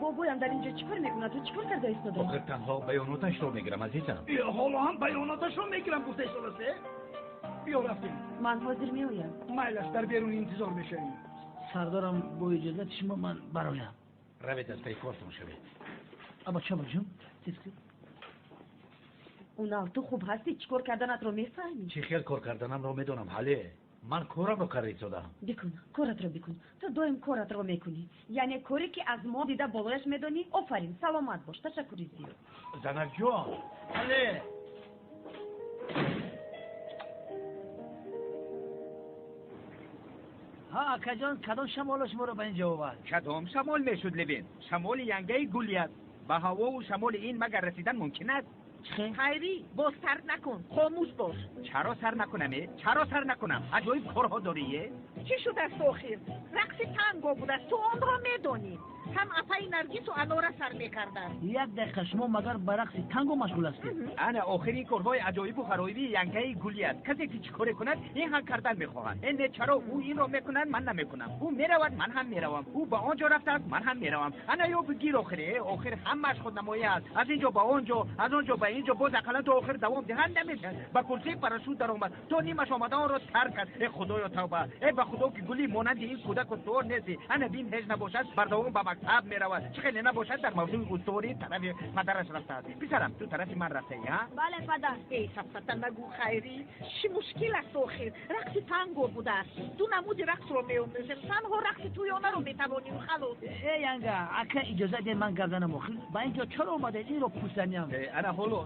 [SPEAKER 11] بابایم در اینجا چیکار میکنه؟ تو چیکار کرده ایستاده؟
[SPEAKER 12] آخر تنها بیاناتش رو میگیرم عزیزم.
[SPEAKER 14] حالا هم بیاناتش رو میگیرم گفته ایستاده. بیا رفتیم.
[SPEAKER 11] من حاضر میایم.
[SPEAKER 14] میلش در بیرون انتظار میشیم.
[SPEAKER 10] سردارم با اجازت شما من برایم.
[SPEAKER 12] روید از پی کارتون شوید.
[SPEAKER 10] اما چه باشم؟
[SPEAKER 11] اونا تو خوب هستی چیکار کردنت رو میفهمی؟
[SPEAKER 12] چی خیل کار کردنم رو میدونم حاله. من کارم رو کاری دادم.
[SPEAKER 11] بکن کارت رو بکن. تو دائم کارت رو میکنی. یعنی کاری که از ما دیده بالایش میدونی. آفرین سلامت باش. تشکری زیاد.
[SPEAKER 12] زنک جان حله.
[SPEAKER 10] ها اکجان کدام شمال شما رو به اینجا آورد؟
[SPEAKER 12] کدام شمال میشد لوین؟ شمال ینگه گلیت. به هوا و شمال این مگر رسیدن ممکن است؟
[SPEAKER 11] خیری باز سر نکن. خاموش باش.
[SPEAKER 12] چرا سر نکنم؟ چرا سر نکنم؟ عجایب کارها داریه؟
[SPEAKER 11] چی شد است آخر؟ رقص تانگو بود است. تو آن را میدانی. هم اپای نرگس و انارا سر میکردن.
[SPEAKER 10] یک دقیقه شما مگر به رقص تانگو مشغول هستید؟
[SPEAKER 12] انا آخری کارهای عجایب و غرایبی ینگه گلیت. کسی که چیکار کند این هم کردن میخواهند. این چرا او این را میکنند من نمیکنم. او میرود من هم میروم. او به آنجا رفته است من هم میروم. انا یا بگیر آخر همش خود نمایی است. از اینجا به آنجا از آنجا به اینجا باز اقلا تو آخر دوام دهند نمیشه. با کرسی پاراشوت در اومد. تو نیمش آمدن را ترک کرد. ای خدایا توبه. ای به خدا که گلی مانند این کودک استوار نیستی. انا بیم هیچ نباشد بردوام به مکتب میرود. چه خیلی نباشد در موضوع استوری طرف مدرس رفته است. پسرم تو طرف من رفته ای ها؟
[SPEAKER 11] بله پدر. ای صفتا نگو خیری. چی مشکل است آخر؟ رقص تانگو بوده است. تو نمود رقص رو می‌آموزیم. تنها رقص تویانه رو می‌توانیم خلاص.
[SPEAKER 10] ای ینگه اگه اجازه ده من گردنم آخر با اینجا چرا اومده این رو پوستنیم؟
[SPEAKER 12] انا حالا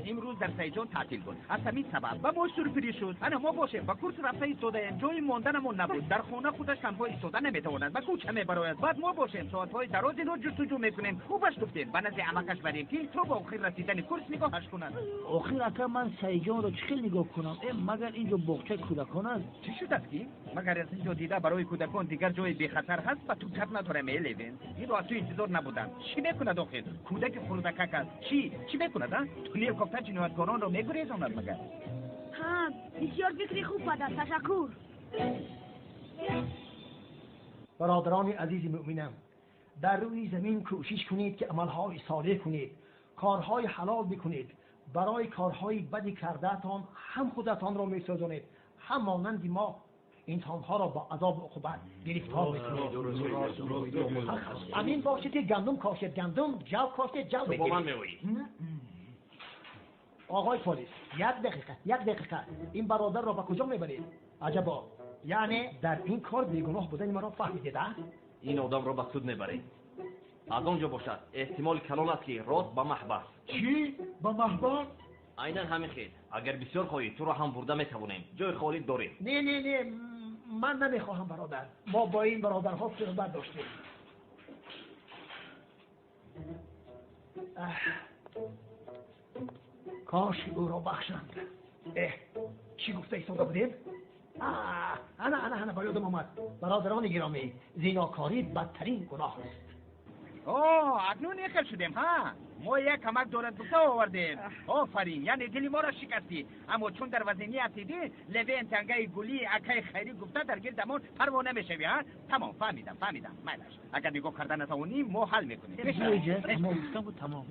[SPEAKER 12] امروز در سیجان تعطیل بود. از همین سبب با ما سورپری شد. انا ما باشیم با کورس رفته ایستاده جای ماندنمون نبود. در خونه خودش تنها ایستاده نمیتواند. با کوچه میبراید. بعد ما باشیم ساعت‌های درازی رو جستجو میکنیم. خوبش گفتیم. بنز عمکش بریم که تو با آخر رسیدن کورس نگاهش کنند.
[SPEAKER 10] آخر اگه من سیجان رو چخیل نگاه کنم مگر اینجا باغچه کودکان است؟
[SPEAKER 12] چی شد است کی؟ مگر از اینجا دیده برای کودکان دیگر جای بی خطر هست و تو کپ نداره میلوین. این رو از تو انتظار نبودن. چی میکند آخر؟ کودک فرودکک است. چی میکند ها؟ تو هلیکوپتر جنایتکاران رو میگریزاند مگر؟
[SPEAKER 13] ها بسیار فکری خوب پدر تشکر.
[SPEAKER 15] برادران عزیز مؤمنم در روی زمین کوشش کنید که عملهای صالح کنید کارهای حلال بکنید برای کارهای بدی کردهتان هم خودتان را میسازانید هم مانند ما انسانها را با عذاب و عقوبت گرفتار میکنید. امین باشید که گندم کاشید گندم جو کاشید جو بگیرید. آقای پلیس یک دقیقه این برادر را به کجا میبرید؟ عجبا یعنی در این کار بیگناه بودن مرا فهمیدید؟
[SPEAKER 16] این آدم را به سود میبرید. از آنجا باشد احتمال کلان است که راست به محبس.
[SPEAKER 14] چی؟ به محبس؟
[SPEAKER 16] عیناً همین خیر. اگر بسیار خواهی تو را هم برده میتوانیم. جای خالی داریم.
[SPEAKER 15] نه من نمیخواهم برادر. ما با این برادرها صحبت داشتیم. کاش او را بخشند. چی گفته ایستاده بودیم؟ انا با یادم آمد. برادران گرامی، زیناکاری بدترین گناه است.
[SPEAKER 12] اکنون یکل شدیم ها. ما یک کمک دولت گفته آوردیم. آفرین، یعنی دلی ما را شکستی. اما چون در وزنیت دیدی لبه تنگه گلی اکای خیری گفته در گردمون پروانه میشوی ها. تمام فهمیدم میلش. اگر نگاه کردن نتوانی ما حل میکنیم.
[SPEAKER 10] تمام.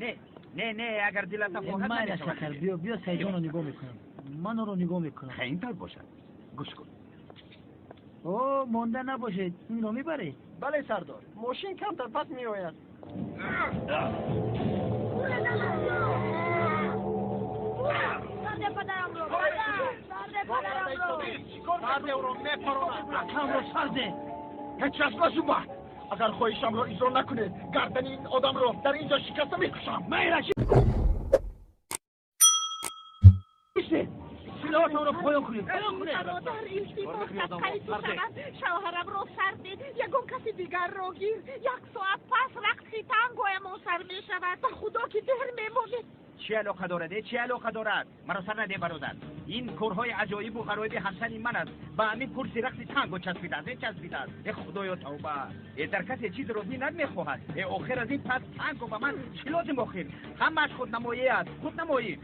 [SPEAKER 12] نه اگر دلت فقط
[SPEAKER 10] نمیشه. بیا سیجان رو نگاه میکنم. من رو نگاه میکنم.
[SPEAKER 12] اینطور باشد. گوش کن.
[SPEAKER 10] مانده نباشه. این رو میبره.
[SPEAKER 15] بله سردار. ماشین کم در پس میآید.
[SPEAKER 13] سرده پدرم رو.
[SPEAKER 15] سرده او رو میپرونم.
[SPEAKER 10] اکم رو سرده.
[SPEAKER 15] هیچ اصلا شما. اگر خواهشم رو اجرا نکنه گردن این آدم رو در اینجا شکسته میکشم.
[SPEAKER 10] سلاحات رو پایان کنید.
[SPEAKER 11] برادر التماس تقیی تو شود. شوهرم رو سرده. یگون کسی دیگر رو گیر. 1 ساعت پس رقص تانگویمون سر می شود. به خدا که در میمونه.
[SPEAKER 12] چی علاقه دارد؟ مرا سر نده برادر. این کارهای عجایب و غرایب حسن من است. با همین کرسی رقص تانگو چسبیده است. ای خدایا توبه. در کسی چیز رو بینر میخواهد. آخر از این پس تانگو به من چی لازم آخر؟ همش خودنمایی است.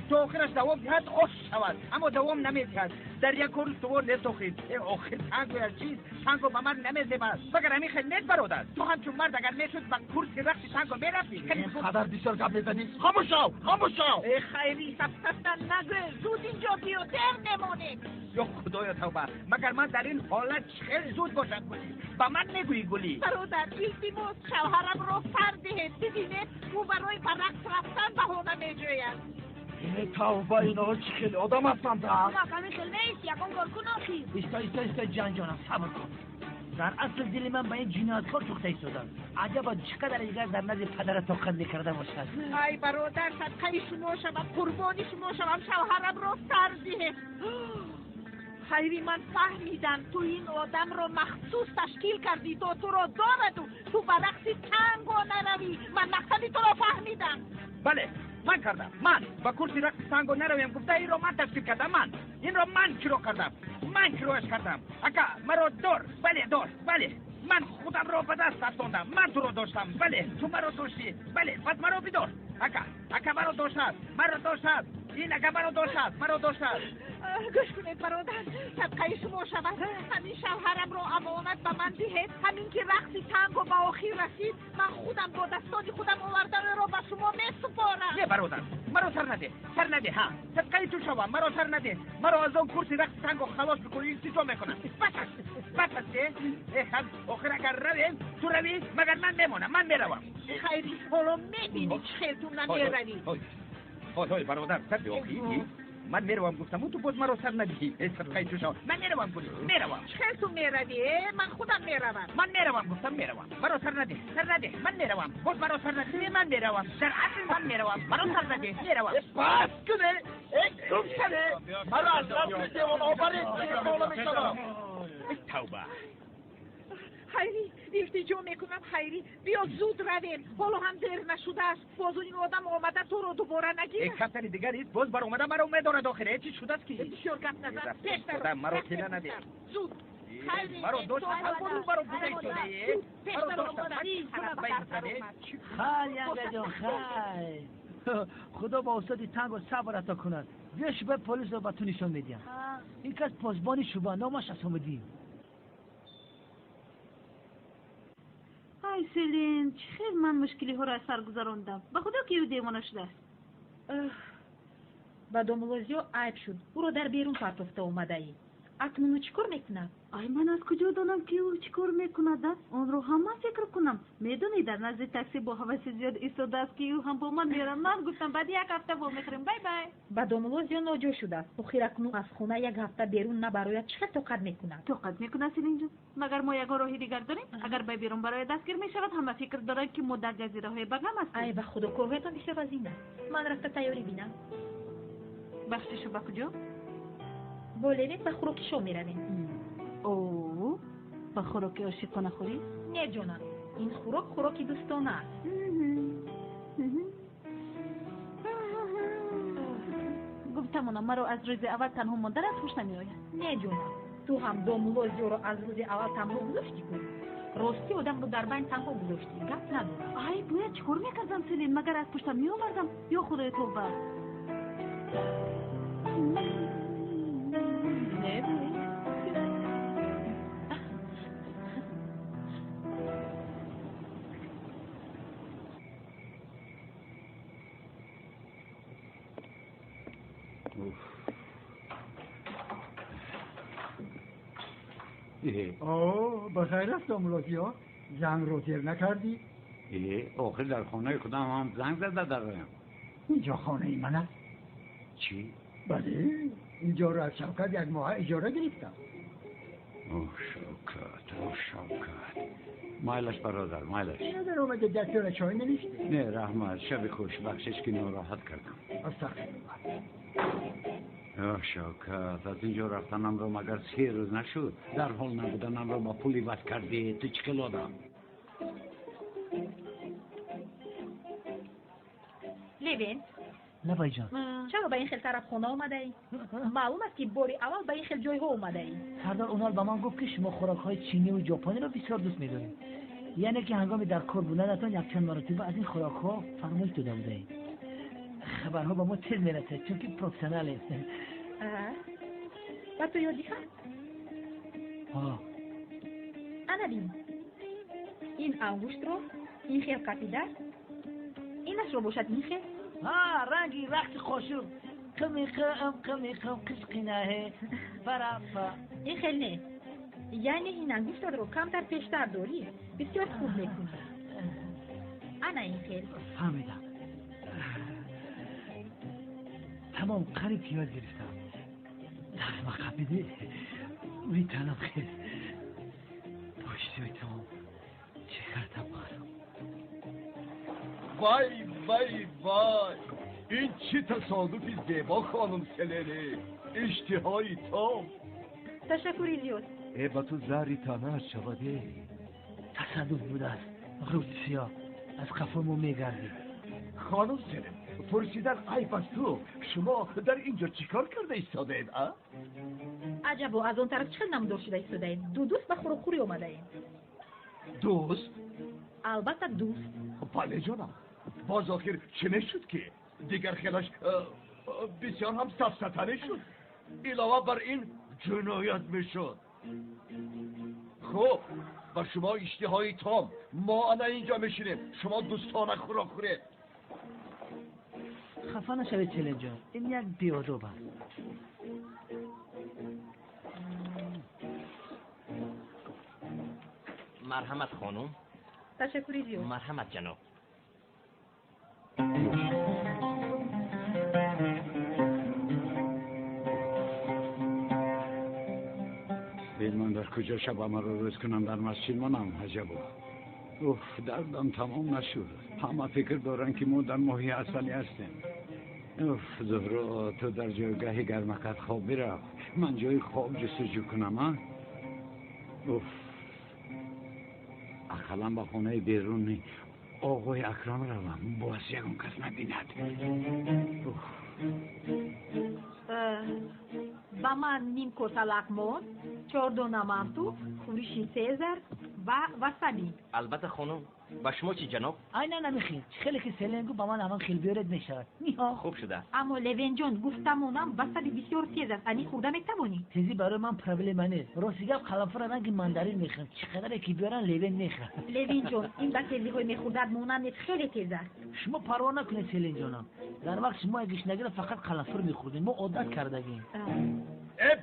[SPEAKER 12] تو آخرش دوام دهد آش شود. اما دوام نمیدهد. در یک کار استوار نساخید. آخر تانگو از چیز تانگو به من نمیزد. مگر همین خیلی نیست برادر. تو همچون مرد اگر میشد با کرسی رقص تانگو میرفتی.
[SPEAKER 15] قدر بسیار گپ میزنی. خاموش شو.
[SPEAKER 11] ای خیلی سفتن نگه. زود اینجا بیو در نمونه.
[SPEAKER 12] یا خدایا توبه. مگر من در این حالت خیلی زود باشد گلی. با من نگویی گلی.
[SPEAKER 11] برادر التماس شوهرم رو سر دهید. ببینه او برای برقص رفتن بهانه میجوید.
[SPEAKER 15] توبه اینا چی خیلی آدم هستن در.
[SPEAKER 13] کمی خیلی نیست. یکم گرکن آخی.
[SPEAKER 10] ایستا جانم صبر کن. در اصل دل من با این جنایتکار سوخته ایستادم. عجبا چقدر دیگر در نزد پدر توقع میکرده باشد.
[SPEAKER 11] ای برادر صدقه شما شوم قربانی شما شوم شوهرم رو سر ده. خیری من فهمیدم تو این آدم رو مخصوص تشکیل کردی تو رو دارد و تو برقصی تانگو نروی. من مقصدی تو رو فهمیدم.
[SPEAKER 12] بله من کردم. من با کرسی رقص تانگو نرویم گفته این رو من تشکیل کردم. این رو من شروع کردم. من شروعش کردم. اکا مرا دار. بله من خودم رو به دست رساندم. من تو رو داشتم. بله تو مرا داشتی. بله پس مرا بدار. اکا مرا داشتد. این اکا مرا داشتد.
[SPEAKER 11] گوش کنید برادر. صدقه شما شود. همین شوهرم رو امانت به من دهید. همین که رقص تانگو با آخر رسید من خودم با دستان خودم آوردن رو به شما میسپارم.
[SPEAKER 12] نه برادر مرا سر نده ها. صدقه تو شوم مرا سر نده. مرا از اون کرسی رقص تانگو خلاص بکنی التجا میکنم. بس آخر اگر رویم تو روی مگر من میمونم. من میروم.
[SPEAKER 11] خیلی حالا میبینی چه خیلتون نمیروی.
[SPEAKER 12] های برادر سر بیاخی. من میروم گفتم تو باز مرا سر ندهی. صدقه تو شوم. من میروم.
[SPEAKER 11] چه خیلتون میروی؟ من خودم میروم.
[SPEAKER 12] من میروم گفتم میروم. مرا سر نده. من میروم. باز مرا سر نده. من میروم. در اصل من میروم. مرا سر نده. میروم.
[SPEAKER 15] بس کنه. گم شده. مرا از رفت دیوان آورید. بالا میشم.
[SPEAKER 12] توبه.
[SPEAKER 11] خیری التجا میکنم خیری بیا زود رویم. حالا هم دیر نشده است. باز این آدم آمده تو رو دوباره نگیره.
[SPEAKER 12] یک کفتری دیگری باز بر اومده مرا میدارد آخره. چی شده است کی؟
[SPEAKER 11] بسیار گپ نزن.
[SPEAKER 12] پیشتر مرا تیله نده.
[SPEAKER 11] زود.
[SPEAKER 12] مرا دوست هستم برو بوده شده.
[SPEAKER 10] خیلی انگه خیلی. خدا با استادی تانگو صبر عطا کند. بیاش به پلیس رو با تو نشان میدیم. این کس پاسبانی شبه نامش از همدیم.
[SPEAKER 2] ای سلین چخیر من مشکلی ها را سر گذراندم. به خدا که او دیوانه شده است.
[SPEAKER 17] با دومولوزیو عیب شد. او را در بیرون پرتفته اومده ای. اکنون چیکار میکنه؟
[SPEAKER 2] ای من از کجا دانم که او چیکار میکنه؟ اون رو هم من فکر کنم. میدونی در نزد تاکسی با حواس زیاد ایستاده است که او هم با من میرم. من گفتم بعد یک هفته با میخوریم. بای بای.
[SPEAKER 17] با دومولوزیو ناجا شده است. اخیر اکنون از خونه یک هفته بیرون نبراید چه طاقت میکنه؟
[SPEAKER 2] طاقت میکنه سلین جان. مگر ما یک راهی دیگر داریم؟ اگر بای بیرون برای دستگیر میشود همه فکر دارن که ما در جزیره های بغل هستیم.
[SPEAKER 17] ای به خدا کوهتان بیشتر از این است. من رفته تیاری بینم. بخششو با کجا؟ با لوین به خوراکی شو میرویم.
[SPEAKER 2] او با خوراکی عاشقانه خوری؟
[SPEAKER 17] نه جانم، این خوراکی دوستانه است.
[SPEAKER 2] گفتمونم مرا از روز اول تنها ماندن از خوش نمی آید.
[SPEAKER 17] نه جانم، تو هم دامولوزیو رو از روز اول تنها گذاشتی کن. راستی آدم رو در بین تنها گذاشتی، گپ ندارم.
[SPEAKER 2] ای باید چیکار میکردم سلین؟ مگر از پشتم می آوردم یا خدای توبه؟
[SPEAKER 17] نه
[SPEAKER 7] بخیر است دامولوزیو؟ زنگ رو زیر نکردی؟
[SPEAKER 3] آخر در خانه خودم هم زنگ زده دارم.
[SPEAKER 7] اینجا خانه ای من است؟
[SPEAKER 3] چی؟
[SPEAKER 7] بله، اینجا رو از شوکت یک ماه اجاره گرفتم.
[SPEAKER 3] شوکت مایلش برادر مایلش.
[SPEAKER 7] در اومده دستور چای نوشته؟
[SPEAKER 3] نه رحمت، شب خوش، بخشش که ناراحت کردم.
[SPEAKER 7] استغفرالله.
[SPEAKER 3] شوکت از اینجا رفتنم رو مگر 3 روز نشد؟ در حال نبودنم رو با پولی بد کردی، تو چی کلادم؟
[SPEAKER 17] لوین
[SPEAKER 10] نه بای جان،
[SPEAKER 17] چرا به این خیل طرف خونه آمده ای؟ معلوم است که باری اول به این خیل جای ها آمده ای.
[SPEAKER 10] سردار اونال به من گفت که شما خوراک های چینی و ژاپنی رو بسیار دوست می‌دارید. یعنی که هنگامی در کار بودنتان یک چند مرتبه از این خوراک ها فرمایش داده بودید. خبرها به ما تل میرسه چون که پروفسیونال است.
[SPEAKER 17] و تو یادی هم؟ انا بین این انگشت رو این خیل قطیده اینش رو باشد این خیل؟
[SPEAKER 10] رنگی رقص خوشو کمی قشقینه برافا.
[SPEAKER 17] این خیل نه، یعنی این انگشت رو کمتر پیشتر داری، بسیار خوب میکنی. انا این خیل
[SPEAKER 10] فهمیدم. تمام قریب یاد گرفتم. در مقابله میتونم خیلی پشتی تمام چه کردم خانم.
[SPEAKER 5] وای این چی تصادفی زیبا خانم سلینه، اشتهای تام.
[SPEAKER 17] تشکری زیاد.
[SPEAKER 5] با تو زهری تانه شواده.
[SPEAKER 10] تصادف بوده است، روز سیاه از قفامو میگردی.
[SPEAKER 5] خانم سلیم پرسیدن عیب از تو، شما در اینجا چیکار کرده ایستاده اید؟
[SPEAKER 17] عجب، از اون طرف چه نمدار شده ایستاده اید؟ دو دوست به خوری اومده اید.
[SPEAKER 5] دوست؟
[SPEAKER 17] البته دوست.
[SPEAKER 5] بله جانم. باز آخر چه نشد که دیگر خیلش بسیار هم سفستنه شد، علاوه بر این جنایت میشد. خب و شما اشتهای تام، ما انا اینجا میشینیم، شما دوستانه خوراک خورید.
[SPEAKER 10] خفه نشوید چلین جان، این یک بیادب است.
[SPEAKER 16] مرحمت خانم.
[SPEAKER 17] تشکری زیاد.
[SPEAKER 16] مرحمت جناب.
[SPEAKER 3] بین من در کجا شبم رو روز کنم در مسجد منم عجبا. دردم تمام نشد. همه فکر دارن که ما در ماهی اصلی هستیم. زهرا تو در جایگاه گرمکت خواب برو، من جای خواب جستجو کنم ها؟ اقلم با خونه بیرون آقای اکرام روم، باز یکون کس نبیند.
[SPEAKER 17] با من نیم کوسه لقمون، 4 دانه مانتو، خورشی سیزر و وسبی.
[SPEAKER 16] البته خانم. با شما چی جناب؟
[SPEAKER 10] نه نمیخید، خیلی که سلنگو با من همان خیلی بیارد میشود.
[SPEAKER 16] خوب شده.
[SPEAKER 17] اما لوین جان گفتمونم وسبی بسیار تیز است، انی خورده میتوانی؟
[SPEAKER 10] تیزی برای من پرابلم نیست. راستی گفت قلمفر رنگ ماندارین میخوام، چقدر که بیارن لوین میخوام.
[SPEAKER 17] لوین جان این بکلی های میخوردد مونند خیلی تیز است.
[SPEAKER 10] شما پروا نکنید سلین جانم، در وقت شما اگیش نگیره فقط قلمفر میخوردین، ما عادت کردگیم.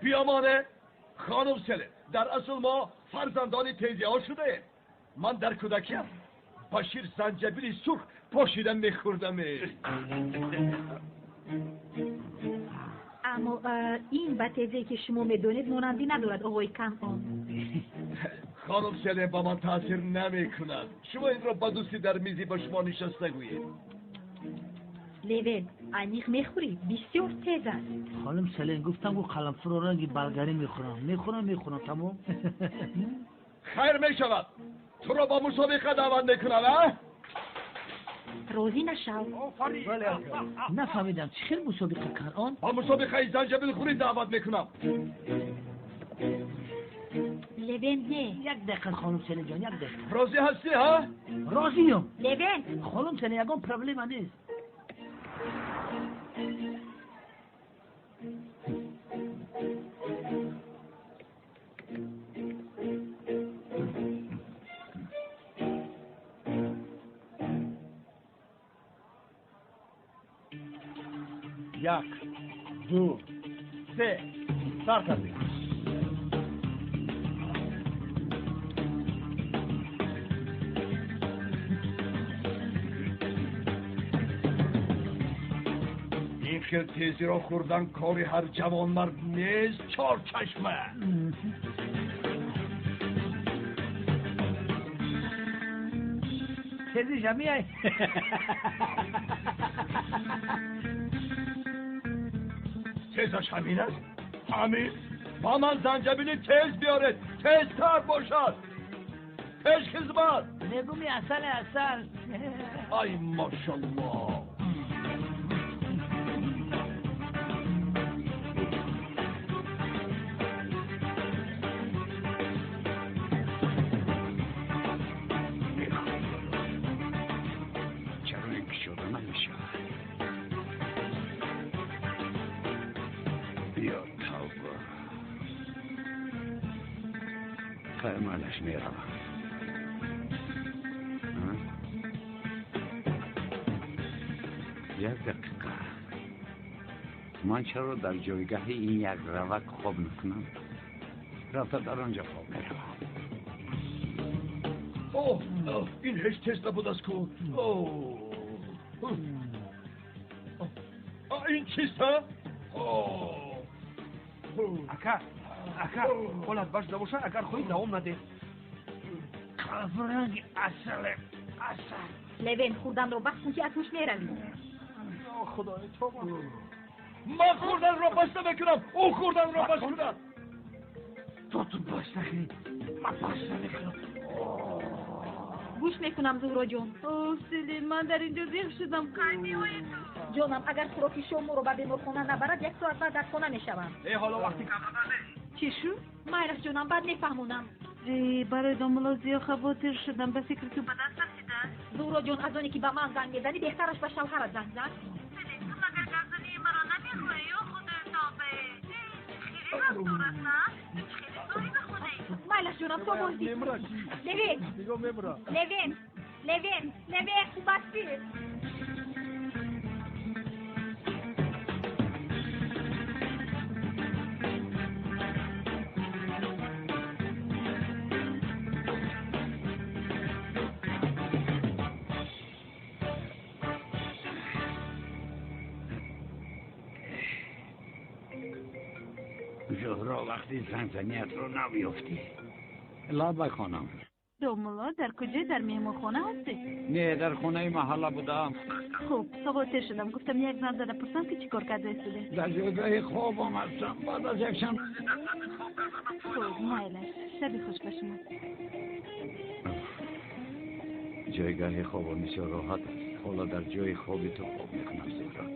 [SPEAKER 5] بیامانه خانم سلین، در اصل ما فرزندان تیزی ها شده. من در کودکیم باشیر زنجبیل سرخ پاشیدم میخوردم.
[SPEAKER 17] اما این بتیزی که شما میدونید مانندی ندارد آقای کنعان.
[SPEAKER 5] خانم سلیم با من تاثیر نمی کند. شما این را با دوستی در میزی با شما نشسته گویید.
[SPEAKER 17] لوین انیق میخوری بسیار تیز است.
[SPEAKER 10] خانم سلین گفتم گو قلمفر و رنگی بلگری میخورم تمام.
[SPEAKER 5] خیر میشود تو رو با مسابقه دعوت میکنم ها؟
[SPEAKER 17] روزی نشو.
[SPEAKER 10] نفهمیدم چه خیلی مسابقه کرد آن؟
[SPEAKER 5] با مسابقه زنجبیل خوری دعوت میکنم.
[SPEAKER 17] لوین نه.
[SPEAKER 10] یک دقیقه خانم سلین جان، یک دقیقه.
[SPEAKER 5] راضی هستی ها؟
[SPEAKER 10] راضیم.
[SPEAKER 17] لوین
[SPEAKER 10] خانم سلین یکم پرابلم نیست.
[SPEAKER 5] یک دو سه سر کردیم. این خیل تیزی را خوردن کاری هر جوان مرد نیست. چار چشمه
[SPEAKER 10] تیزی جمعی
[SPEAKER 5] تیزش همین است؟ همین؟ با من زنجبیل تیز بیارد، تیزتر باشد. پیش خدمت.
[SPEAKER 10] نگومی اصل
[SPEAKER 5] ای ماشالله.
[SPEAKER 3] چرا اینکه شده نمیشه؟ یا توبه. قیمالش میروم. یک دقیقه. من چرا در جایگاه این یک روک خواب میکنم؟ رفته در آنجا خواب میروم.
[SPEAKER 5] این هیچ تیز نبود است که این چیست ها؟
[SPEAKER 10] اکا خولت باش نباشه اگر خوی دوام نده. قلفرنگ اصل.
[SPEAKER 17] لوین خوردن رو بخشون که اتوش میروی.
[SPEAKER 5] خدای تو من خوردن رو بس نمیکنم. او خوردن رو بس کنم.
[SPEAKER 10] تو باش نکنی. من باش نمیکنم.
[SPEAKER 17] گوش میکنم زهرا جون.
[SPEAKER 2] سلین من در اینجا زیخ شدم.
[SPEAKER 17] جانم اگر خوراکی شما رو به بیمارخانه نبرد 1 ساعت بعد در خانه میشوم.
[SPEAKER 5] حالا وقتی که
[SPEAKER 2] چی شو؟
[SPEAKER 17] مایرس جانم بعد میفهمونم.
[SPEAKER 2] برای داملا زیاد خواطر شدم به فکر تو بدن رسیده.
[SPEAKER 17] زهرا جون از آنی که به من زنگ میزنی بهترش به شوهرت زنگ زن.
[SPEAKER 2] سلین تو مگر گردنی مرا نمیروی یا خود تابه. خیلی رفتار است نه؟ خیلی زوری به خونه.
[SPEAKER 17] مایرس جانم تو بازی. لوین خوب هستی؟
[SPEAKER 3] زهرا وقتی زنزنیت رو نمیفتی. لا بکنم.
[SPEAKER 2] داملا در کجا در مهمانخانه هستی؟
[SPEAKER 3] نه در خونه محله بودم.
[SPEAKER 2] خوب خواطر شدم گفتم یک زن زده پرسم که چیکار کرده ایستاده.
[SPEAKER 3] در جایگاه خوابم هستم بعد از یک شب روزی دستم خواب کردم.
[SPEAKER 2] خوب مایلش شبی خوش به شما.
[SPEAKER 3] جایگاه خوابم بسیار راحت است. حالا در جای خوابی تو خواب میکنم زهرا.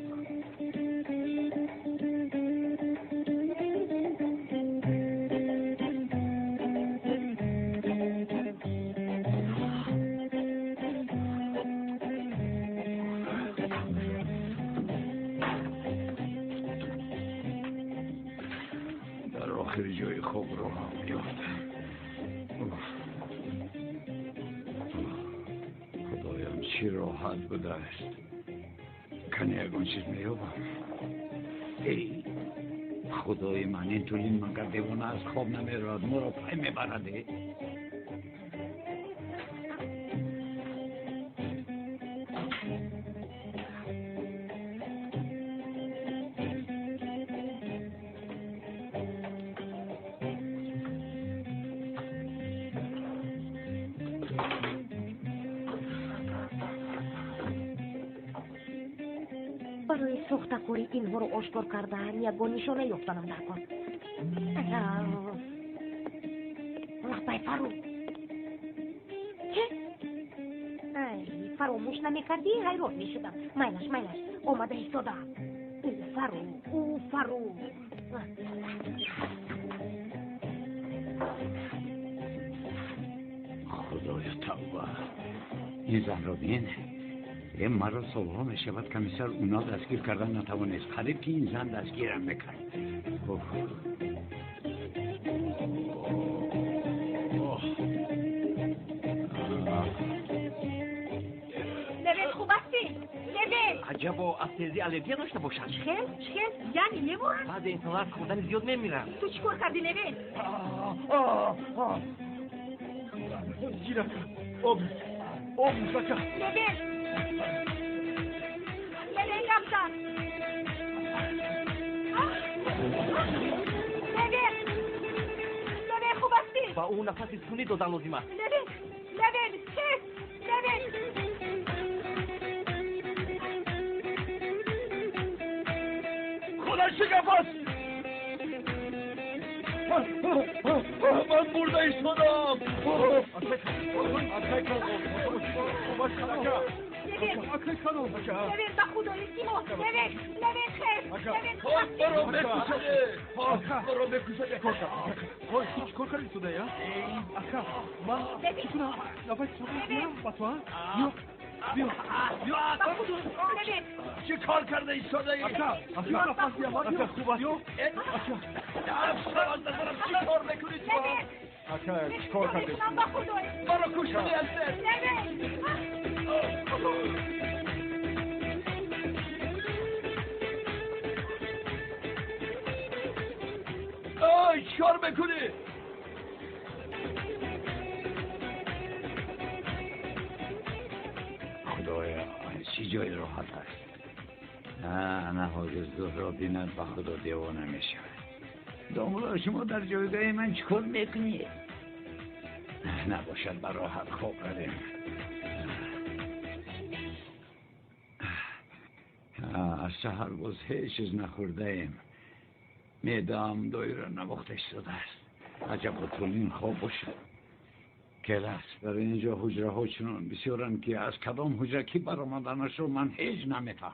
[SPEAKER 3] آخر جای خوب رو یافتم. خدایم چی راحت بوده است. کنی اگون چیز میابم. ای خدای من این طولین مگر دیوانه از خواب نمیراد مرا پای میبرده.
[SPEAKER 8] برای سختکاری اینها رو آشکار کردن یگان نشانه یافتنم در کار. لحظه فرو فراموش نمیکردی حیران میشدم. میلش آمده ایستادم. او فرو
[SPEAKER 3] خدایا توبه. این زن رو بین این مرا صبح می شود کمیسر اونا دستگیر کردن نتوانست. قریب که این زن دستگیرم بکن.
[SPEAKER 11] لبن خوب هستی؟ لبن
[SPEAKER 16] عجب و از تیزی الرژی داشته باشن.
[SPEAKER 11] چخل؟ یعنی نمورن؟
[SPEAKER 16] بعد انسان از خوردن زیاد نمیرن.
[SPEAKER 11] تو چی کار کردی لبن؟
[SPEAKER 4] گیرم آب بکن.
[SPEAKER 11] لبن گمزن. لبن خوب هستی؟
[SPEAKER 16] با اون نفسی سونی دادن لازم است.
[SPEAKER 11] لبن
[SPEAKER 5] خدا شگفت است. من برده ایستادم.
[SPEAKER 11] لبن با خدای سیما. لبن خیلی.
[SPEAKER 5] برو بکشده.
[SPEAKER 14] چیکار کردی تو دیا؟ اکا من چی کنم؟ نفس بیام با تو؟ بیا
[SPEAKER 5] چی کار کرده ایستاده ای؟
[SPEAKER 14] اکا نفس بیام اکا خوب است.
[SPEAKER 5] نظرم چی کار میکنی تو؟
[SPEAKER 14] اکا چی کار کردی؟
[SPEAKER 5] برو کشته هسته. چی کار میکنی؟
[SPEAKER 3] خدایا چی جای راحت است. نه حاضر زهر را بیند با خدا دیوانه می شود. دامولا شما در جایگاه من چیکار میکنی؟ نباشد بر راحت خواب ردیم. از سحر باز هیچ چیز نخورده ایم. میدم دایره نواختش شده است. عجب این خواب باشد. کلاس در اینجا حجره ها چنان بسیارن که از کدام حجره کی برآمدنش رو من هیچ نمیفهمم.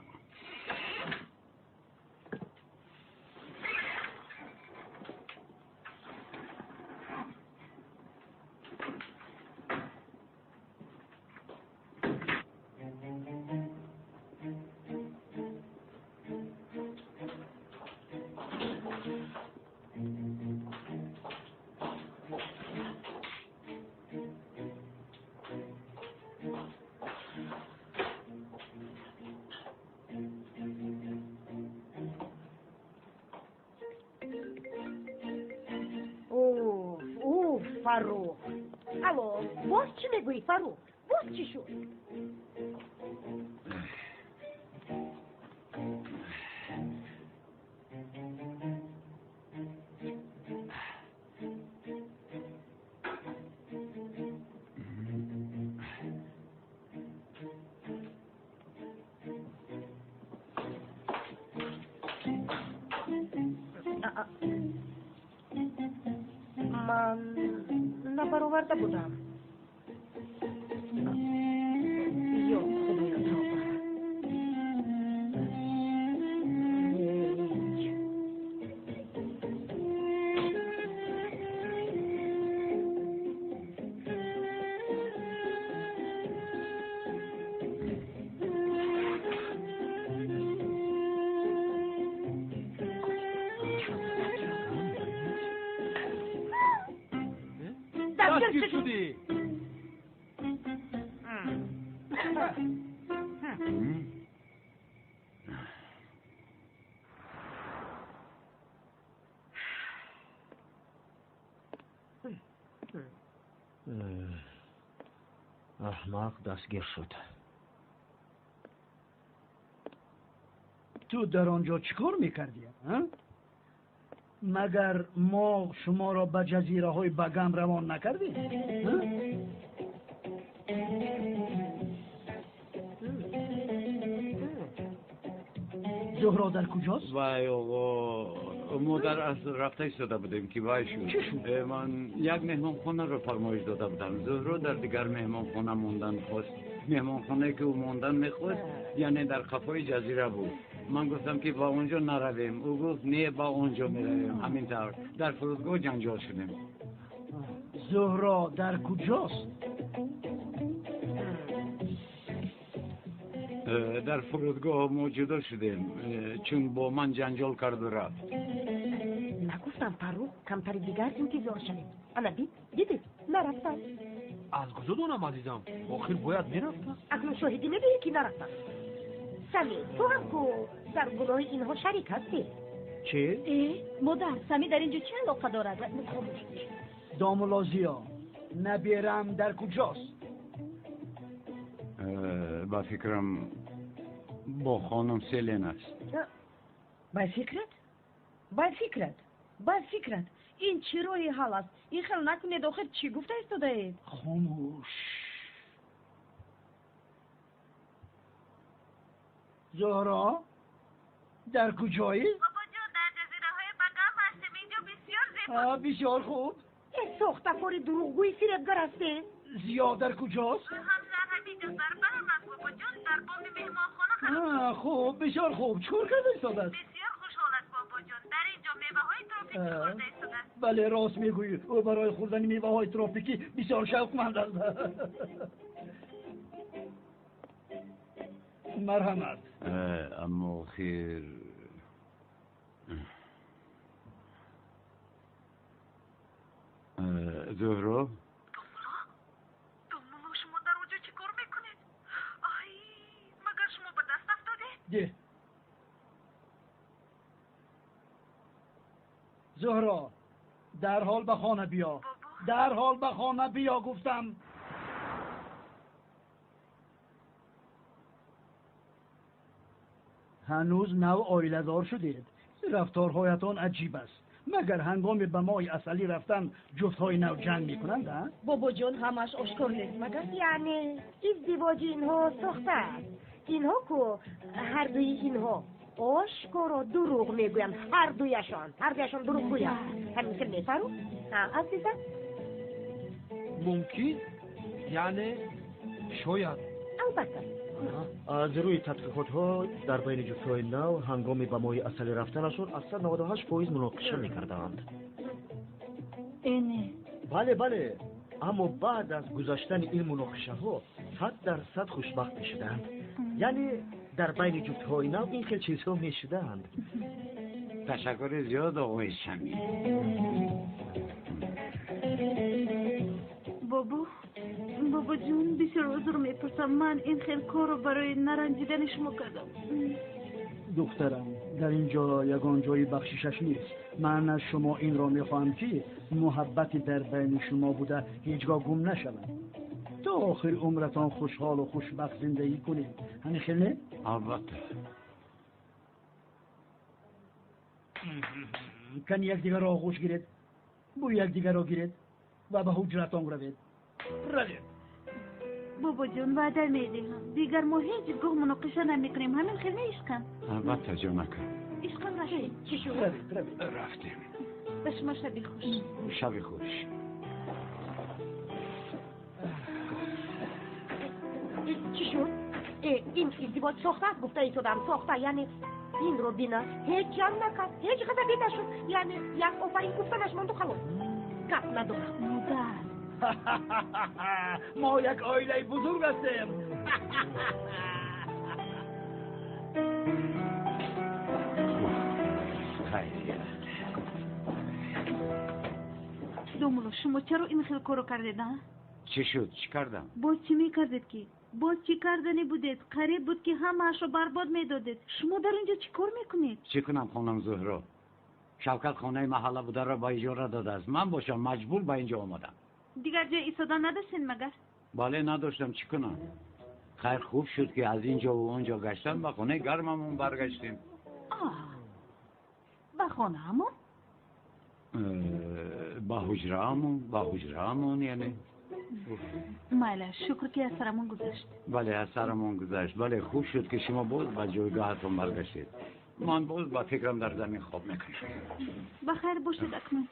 [SPEAKER 8] فرو الو باز چی میگویی فرو؟ باز چی شد؟ من نبرآورده بودم. یا خدایا توبه.
[SPEAKER 14] دستگیر شدی.
[SPEAKER 6] احمق دستگیر شد.
[SPEAKER 4] تو در آنجا چیکار میکردی؟ مگر ما شما را به جزیره های بگم روان نکردیم؟ زهرا در کجاست؟
[SPEAKER 3] وای آقا ما در اصل رفته ایستاده بودیم که وای شد. من یک مهمان خونه رو فرمایش داده بودم. زهرا در دیگر مهمان خونه موندن خواست. مهمان خونه که او موندن میخواست یعنی در قفای جزیره بود. من گفتم که با اونجا نرویم. او گفت نه با اونجا میرویم. همینطور در فرودگاه جنجال شدیم.
[SPEAKER 4] زهرا در کجاست؟
[SPEAKER 3] در فرودگاه موجوده شدیم چون با من جنجال کرد و رفت.
[SPEAKER 8] نگفتم پرو کمتر دیگر انتظار شدیم. انا دیدید نرفتم.
[SPEAKER 16] از کجا دونم عزیزم؟ آخر باید میرفتم.
[SPEAKER 8] اکنون شاهدی میدونی که نرفتم. سمی تو هم که در گناه اینها شریک هستی.
[SPEAKER 4] چه؟
[SPEAKER 13] مادر سمی در اینجا چه علاقه دارد؟
[SPEAKER 4] دامولازیا نبیرم در کجاست؟
[SPEAKER 3] با فکرم با خانم سلین است.
[SPEAKER 1] با فکرت این چی روی حال است؟ این خیل نکنید آخر چی گفته ایستاده اید؟
[SPEAKER 4] خاموش. زهرا در کجایی؟
[SPEAKER 11] بابا جون در جزیره های بگم هستیم. اینجا بسیار زیباست.
[SPEAKER 4] بسیار خوب.
[SPEAKER 8] این سختفور دروغگوی فریبگر هستی؟
[SPEAKER 4] زیاد در کجاست؟
[SPEAKER 11] همسر حدیجه در برم است بابا جون در بام مهمان خانه
[SPEAKER 4] خوب بسیار خوب. چکار کرده ایستاده است؟
[SPEAKER 11] بسیار خوشحال است بابا جون. در اینجا میوه های تروپیکی خورده ایستاده است.
[SPEAKER 4] بله راست میگویی. او برای خوردن میوه های تروپیکی بسیار شوقمند است. مرحمت.
[SPEAKER 3] اما خیر زهرا
[SPEAKER 11] دامولا شما در اونجا چی کار میکنید؟ آی مگر شما به دست افتاده؟
[SPEAKER 4] ده زهرا در حال به خانه بیا. در حال به خانه بیا گفتم. هنوز نو آیله دار شدید. رفتارهایتان عجیب است. مگر هنگام به مای اصلی رفتن جفتهای نو جنگ میکنند؟
[SPEAKER 1] بابا جون همش آشکار نیست مگر؟
[SPEAKER 8] یعنی ازدواج اینها سخته است. اینها که هر دوی اینها آشکار و دروغ میگویند. هر دویشان دروغ گویند. همین که میفرو؟ عزیزم
[SPEAKER 16] ممکن؟ یعنی شاید
[SPEAKER 8] البته
[SPEAKER 6] از روی تحقیقات ها در بین جفت‌های نو هنگام به مای اصلی رفتنشون اصلا 98% مناقشه میکردند.
[SPEAKER 2] اینه
[SPEAKER 6] بله اما بعد از گذشتن این مناقشه ها 100% خوشبخت میشدند. یعنی در بین جفت‌های نو این خیلی چیزها میشدند.
[SPEAKER 3] تشکر زیاد آقای شمی.
[SPEAKER 2] بابا جون بسیار عذر میپرسم. من این خیلی کار رو برای نرنجیدن شما کردم.
[SPEAKER 4] دخترم در اینجا یگان جای بخششش نیست. من از شما این را میخواهم که محبتی در بین شما بوده هیچگاه گم نشود. تا آخر عمرتان خوشحال و خوشبخت زندگی کنید. همین خیلی نه؟
[SPEAKER 3] البته.
[SPEAKER 4] کن یک دیگر را آغوش گیرید. بو یک دیگر را گیرید و به حجرتان روید.
[SPEAKER 2] بابا جون وعده میدیم دیگر ما هیچ گاه مناقشه نمیکنیم. همین خیلی عشقم.
[SPEAKER 3] البته جونکم.
[SPEAKER 2] عشقم رفتیم.
[SPEAKER 1] چی شد؟
[SPEAKER 3] رفتیم.
[SPEAKER 2] به شما شبی خوش.
[SPEAKER 3] شبی خوش.
[SPEAKER 8] چی شد؟ این ازدواج ساخته است گفته ای شدم. ساخته یعنی این رو بینا هیچ جان نکرد. هیچ غضبی نشد. یعنی یک آفرین گفتنش ماند و خلاص. گپ ندارم.
[SPEAKER 2] مادر
[SPEAKER 4] ما یک عائله بزرگ هستیم.
[SPEAKER 2] دومولو شما چرا این خیلی کارو کردید؟
[SPEAKER 3] چی شد؟ چی کردم؟
[SPEAKER 2] باز چی میکردید که؟ باز چی کردنی بودید؟ قریب بود که همه‌اش رو برباد میدادید. شما در اینجا چی کار میکنید؟
[SPEAKER 3] چی کنم خانم زهرا؟ شوکت خانه محله بوده را با اجاره داده است. من باشم مجبور با اینجا آمدم.
[SPEAKER 2] دیگر جای ایستادن نداشتین مگر؟
[SPEAKER 3] بله نداشتم. چی کنم؟ خیر خوب شد که از اینجا و اونجا گشتم با خونه گرممون برگشتیم.
[SPEAKER 2] با خونه همون؟
[SPEAKER 3] با حجره همون یعنی.
[SPEAKER 2] ماله شکر که از سرمون گذشت.
[SPEAKER 3] بله از سرمون گذشت. بله خوب شد که شما باز به جایگاهتون برگشتید. من باز با فکرم در زمین خواب میکنم.
[SPEAKER 17] بخیر باشید اکنون.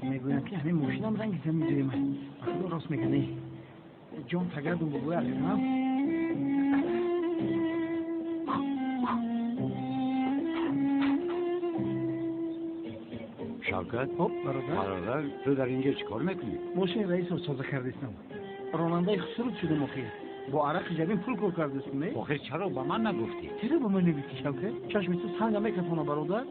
[SPEAKER 14] میگویم که همین ماشینم رنگ زمین میدونیم من. خدا راست میگنه. جان تگردون بگوی علیرم.
[SPEAKER 3] شوکت برادر تو در اینجا چیکار میکنی؟
[SPEAKER 14] ماشین رئیس رو سازه کردیستم. راننده خسرود شدم آخیر. با عرق جبین پول کار کردیستم نه؟
[SPEAKER 3] آخیر چرا با من نگفتی؟
[SPEAKER 14] چرا با من نگفتی شوکت؟ چشم تو سنگ میکتونه برادر؟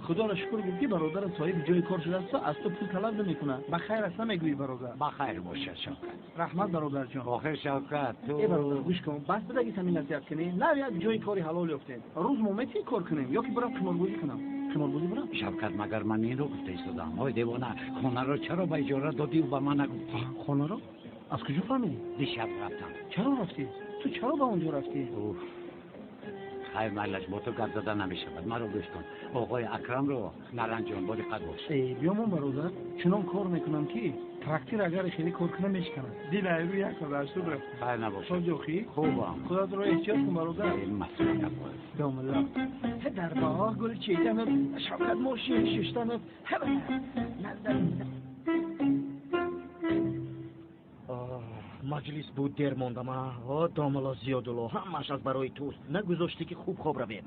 [SPEAKER 14] خدا را شکر گفتی برادر صاحب جای کار شده است از تو پول طلب نمیکنه. بخیر است نمیگویی برادر.
[SPEAKER 3] بخیر باشه شوکت.
[SPEAKER 14] رحمت برادر جان.
[SPEAKER 3] آخر شوکت تو
[SPEAKER 14] ای برادر گوش کن. بس دیگه همین نصیحت کنی. نه یک جای کاری حلال یافتین. روز مومتی کار کنیم یا که برام قماربازی کنم. قماربازی برام.
[SPEAKER 3] شوکت مگر من این رو گفته ایستادم. های دیوانه خونه رو چرا به اجاره دادی و به من نگفتی؟
[SPEAKER 14] خونه رو؟ از کجا فهمیدی؟
[SPEAKER 3] دیشب رفتم.
[SPEAKER 14] چرا رفتی؟ تو چرا به اونجا رفتی؟
[SPEAKER 3] خیر مالش با تو گپ زدن نمیشود. مرا گوش کن. آقای اکرم رو نرنجان با دقت باش.
[SPEAKER 14] بیام اون برادر چنان کار میکنم که تراکتور اگر خیلی کار کنه میشکنه. دیل رو یک کار شد رفت.
[SPEAKER 3] خیر نباشه.
[SPEAKER 14] شاجوخی
[SPEAKER 3] خوبم.
[SPEAKER 14] خدا رو احتیاط کن برادر.
[SPEAKER 3] این مسئله نباشه.
[SPEAKER 14] دوم الله. در باه گل چیدم شوکت ماشین ششتم.
[SPEAKER 6] مجلس بود دیر موندم داملا زیادالله همش از برای توست نگذاشتی که خوب خواب رویم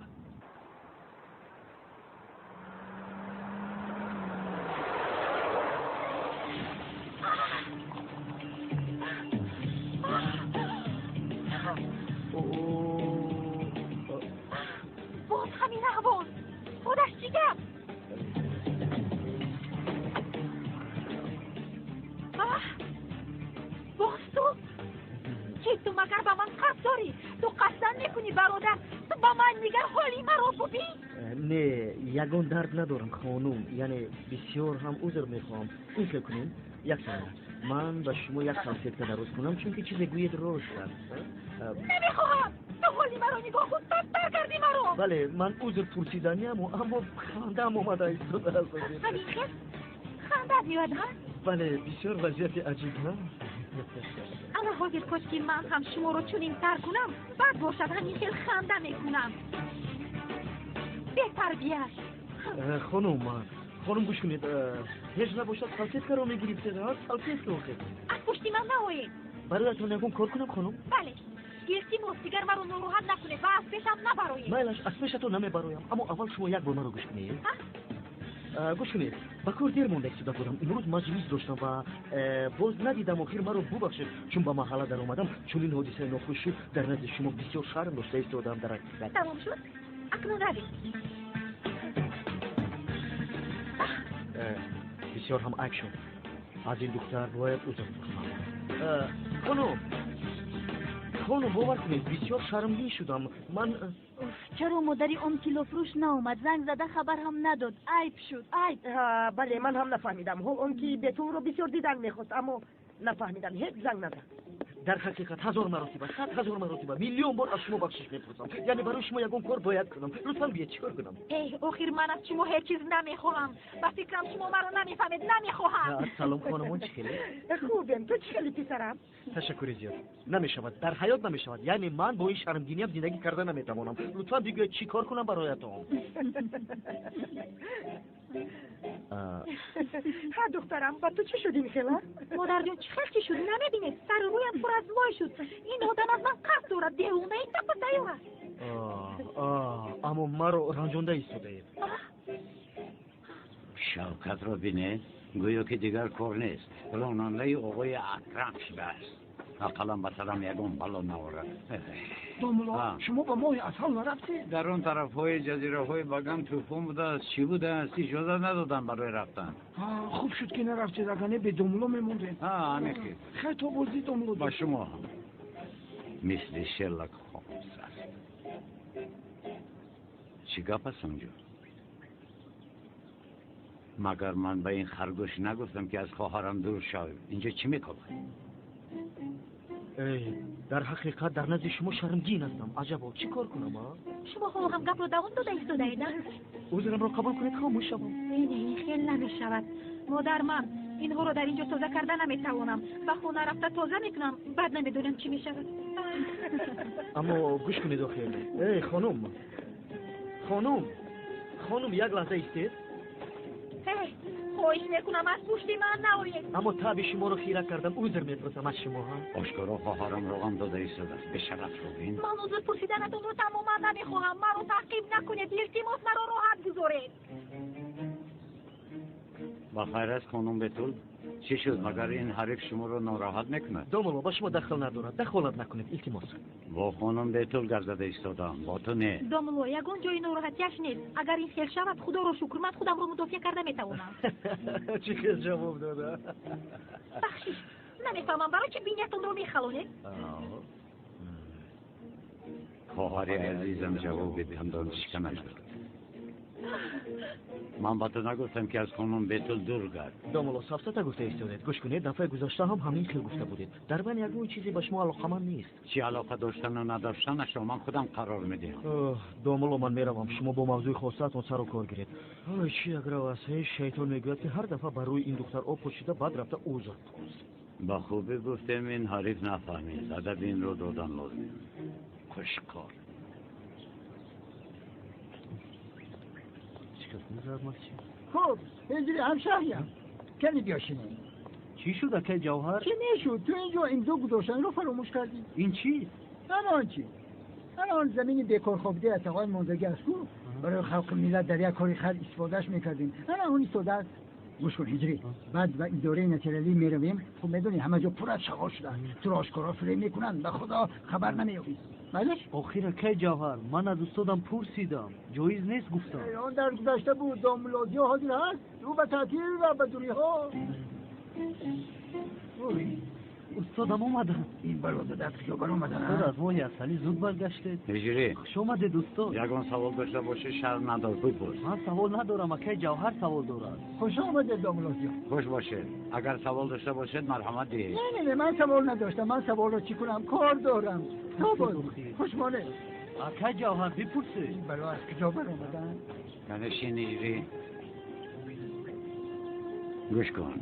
[SPEAKER 11] باز همین احوال خودش چی گفت؟ باز تو چی تو مگر با من قصد داری؟ تو قصد میکنی برادر؟ تو با من میگر حالی مرا ببین؟
[SPEAKER 6] نه یگان درد ندارم خانوم یعنی بسیار هم عذر میخوام این که کنیم یک سنه من به شما یک خاصیت که درست کنم چون که چیز گوید روش است
[SPEAKER 11] نمیخواهم تو حالی مرا نگاه خود بدتر کردی مرا
[SPEAKER 6] بله من عذر پرسیدنیم اما خندم اومده ایستاده است
[SPEAKER 11] همین خیلی خنده میاد ها؟
[SPEAKER 6] بله بسیار وضعیت عجیب نه
[SPEAKER 11] اما حاضر کش که من هم شما رو چنین تر کنم بعد باشد همین خیلی خنده میکنم بهتر بیار
[SPEAKER 6] خانم گوش کنید هیچ نباشد سلسیت که رو میگیرید سلسیت که اوخید
[SPEAKER 11] از پشتی من نهایید
[SPEAKER 6] برایتون نگون کار کنم خانم؟
[SPEAKER 11] بله گرتی مستیگر مرا نروحت نکنه و از پیشم نبرایید
[SPEAKER 6] مایلش از پیشتو نمیبرایم اما اول شما یک بار مرا گوش کنید گوش کنید با کار دیر مونده ایستاده بودم امروز مجلس داشتم و باز ندیدم آخر مرا ببخشید چون با محله در اومدم چون این حادثه ناخوش شد در نزد شما بسیار شرم داشته ایستادم در حقیقت
[SPEAKER 11] تمام شد اکنون روید
[SPEAKER 6] بسیار هم اکشن از این دختر باید عذر بخواهم خانم باور کنید بسیار شرمگین شدم من
[SPEAKER 13] چرا مادری اون کیلو فروش ناومد زنگ زده خبر هم نداد عیب شد عیب
[SPEAKER 8] بله من هم نفهمیدم اون که به تو رو بسیار دیدن میخواست اما نفهمیدم هیچ زنگ نداد
[SPEAKER 6] در حقیقت 1000 مرتبه 100,000 مرتبه میلیون بار از شما بخشش میپرسم یعنی برای شما یکون کار باید کنم لطفا بیاید چیکار کنم
[SPEAKER 11] آخر من از شما هیچ چیز نمیخواهم با فکرم شما مرا نمیفهمید نمیخواهم
[SPEAKER 6] سلام خانمون چیکلی
[SPEAKER 8] خوبم تو چیکلی پسرم
[SPEAKER 6] تشکر زیاد نمیشود در حیات نمیشود یعنی من با این شرمگینی زندگی کرده نمیتوانم لطفا دیگه چیکار کنم برایتون
[SPEAKER 8] ها دخترم با تو چی شدی میخلا؟
[SPEAKER 11] مادر جون چه خلقی شدی نمیبینید سر و رویم پر از وای شد این آدم از من قصد دارد دیونه ای تپا دیو است
[SPEAKER 6] اما مرا رنجانده ایستاده اید
[SPEAKER 3] شوکت را بینه گویا که دیگر کار نیست راننده آقای اکرم شده است اقلا به سرم یکم بلا نورد
[SPEAKER 14] دوملا شما با ماه اصل نرفتی؟
[SPEAKER 3] در اون طرف های جزیره های بگم توفون بوده است چی بوده است اجازه ندادن برای رفتن
[SPEAKER 14] خوب شد که نرفتی رگانه به دوملا میمونده
[SPEAKER 3] همه خیلی
[SPEAKER 14] خیلی تو بازی دوملا
[SPEAKER 3] با شما مثل شرلک هولمز است چی گپ است اونجا مگر من به این خرگوش نگفتم که از خواهرم دور شوی اینجا چی میکنه
[SPEAKER 6] در حقیقت در نزد شما شرمگین هستم. عجبا چی کار کنم ها؟
[SPEAKER 13] شما خود هم گپ رو دوام داده ایستاده نه؟
[SPEAKER 6] عذرم را قبول کنید خاموش شوم.
[SPEAKER 13] نه خیلی نمیشود. مادر من اینها رو در اینجا تازه کرده نمیتوانم و خونه رفته تازه میکنم بعد نمیدونم چی میشود.
[SPEAKER 6] اما گوش کنید آخه. خانم یک لحظه ایستید.
[SPEAKER 13] خواهش میکنم از پشت من نآیید.
[SPEAKER 6] اما تاب شما رو خیره کردم. عذر میپرسم از شما ها.
[SPEAKER 3] آشکارا خواهرم روغن داده ایستاده است. به شرف رو بین.
[SPEAKER 13] من عذر پرسیدنتون رو تماما نمیخواهم. من رو تعقیب نکنید. التماس مرا راحت گذارید.
[SPEAKER 3] بخیر است خانم بتول. چی شد مگر این حریف شما رو ناراحت نکنه؟
[SPEAKER 6] دومالا با شما دخل ندارد. دخالت نکنید التماس.
[SPEAKER 3] با خانم بتول گردده ایستادم. با تو نه.
[SPEAKER 13] دومالا یگان جای ناراحتیش نیست. اگر این خیل شود خدا رو شکر من خودم رو مدافع کرده میتوانم.
[SPEAKER 6] چی که جواب داده؟
[SPEAKER 13] بخشش نمیفهمم برای چه بینیتون رو میخلونید؟
[SPEAKER 3] خواهر عزیزم جواب بدهم دانش کم ندارد. من با تو نگفتم که از خانم بتول دور گرد.
[SPEAKER 6] دومالا صفصته گفته ایستادید. گوش کنید دفعه گذشته هم همین خیل گفته بودید. در من یگان چیزی به شما علاقمند نیست.
[SPEAKER 3] چی علاقه داشتن و نداشتنش رو من خودم قرار میدم.
[SPEAKER 6] دومالا من میروم. شما با موضوع خواستتون سر و کار گیرید. چی اگر واسه شیطان میگوید که هر دفعه بر روی این دختر آب پاشیده بعد رفته عذر پرسید.
[SPEAKER 3] با خوبی گفتم این حریف نفهمید. ادب این رو دادن لازم. خوشکار.
[SPEAKER 7] خب هجری همشهریم کلی بیاشینه.
[SPEAKER 14] چی شد اکه جوهر؟
[SPEAKER 7] چی میشد؟ تو اینجا امضا گذاشتن رو فراموش کردی.
[SPEAKER 14] این چی؟
[SPEAKER 7] الان چی؟ الان زمین بیکار خوابیده از آقای منزگی است کو برای خلق ملت در یک کاری خرد استفادهش میکردیم. الان اون استفاده گوش کن هجری. بعد و اداره نتیلی میرویم. خب میدونی همه جا پر از شغال شدن. تو آشکارا فری میکنن به خدا خبر نمیابی. بلش؟
[SPEAKER 14] آخیر کی جوهر؟ من از استادم پرسیدم. جایز نیست گفتم.
[SPEAKER 7] اون در گذشته بود داملادی ها حاضر هست. رو به تعطیل و به دوری ها.
[SPEAKER 14] استادم اومدن.
[SPEAKER 7] این برادر در خیابان اومدن.
[SPEAKER 14] استاد از ماه اصلی زود برگشته.
[SPEAKER 3] هجری
[SPEAKER 14] خوش اومدید استاد.
[SPEAKER 3] یگان سوال داشته باشه شر ندار بپرس.
[SPEAKER 14] من سوال ندارم اکه جوهر سوال دارد.
[SPEAKER 7] خوش آمدید داملادی.
[SPEAKER 3] خوش باشه. اگر سوال داشته باشید مرحمت دید.
[SPEAKER 7] نه من سوال نداشتم. من سوال رو چی کنم؟ کار دارم. خوشمانه.
[SPEAKER 14] اکه جوهر بپرسه.
[SPEAKER 7] برای از کجا بر اومدن؟
[SPEAKER 3] نشین هجری. گوش کن.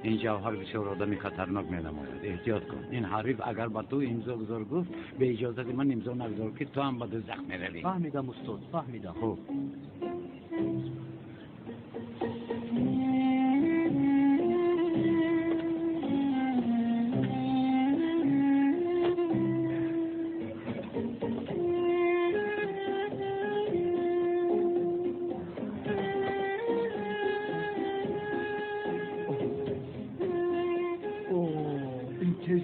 [SPEAKER 3] این جوهر بسیار آدمی خطرناک می‌نماید. احتیاط کن. این حریف اگر با تو امضا گذار گفت به اجازه من امضا نگذار که تو هم به دوزخ میروی.
[SPEAKER 14] فهمیدم استاد فهمیدم.
[SPEAKER 3] خوب.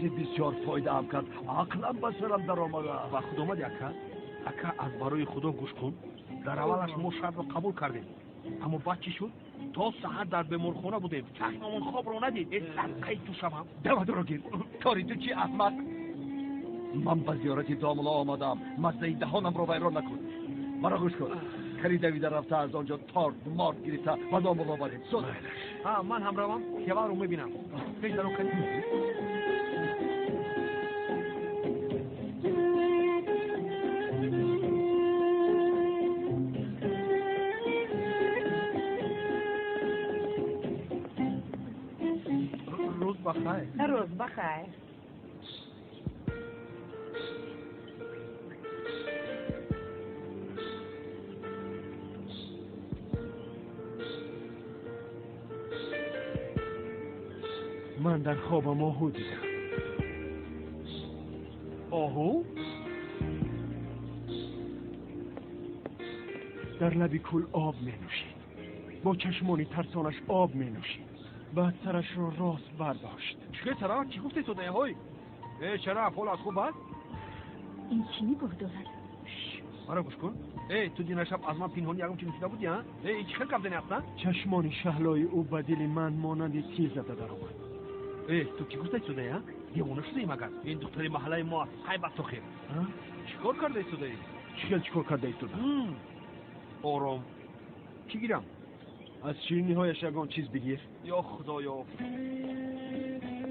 [SPEAKER 5] بسیار فایده هم کرد. عقلم به سرم در آمده.
[SPEAKER 15] و خود آمد اکا از برای خدا گوش کن. در اولش ما شرط رو قبول کردیم اما بعد چی شد؟ تا سحر در بیمارخانه بودیم. چشممون خواب رو ندید. صدقه تو شما
[SPEAKER 5] دم رو گیر. کاری تو چی احمق؟ من به زیارت داملا آمدم. مزه دهانم رو ویران نکن. مرا گوش کن. خرید دویده رفته از آنجا تارد مارد گرفته و داملا آمدیم.
[SPEAKER 15] من هم روم خیابان رو میبینم. پیش درو کنید. روز بخیر.
[SPEAKER 8] روز بخیر.
[SPEAKER 15] من در خوابم آهو دیدم. آهو؟ در لبی کل آب می نوشید. با چشمانی ترسانش آب می نوشید. بعد سرش را راست برداشت. چه سرا؟ چی گفتی تو های؟ چرا حال از خوب هست؟
[SPEAKER 13] این چی می گفت دارد؟
[SPEAKER 15] مرا گوش کن. تو دینا شب از من پینهانی یکم چی نوشیده بودی ها؟ این چی خیلی کم دنی هستن؟ چشمانی شهلای او به دل من مانند تیر زده در آمد. تو چی گفتی شده ها؟ دیوانه شده ای مگر؟ این دختری محله ما است. های بس تو خیر. چیکار کرده شده ای؟ چیکار کرده شده؟ آرام. چی گیرم؟ از شیرینی هایش یگان چیز بگیر. یا خدایا.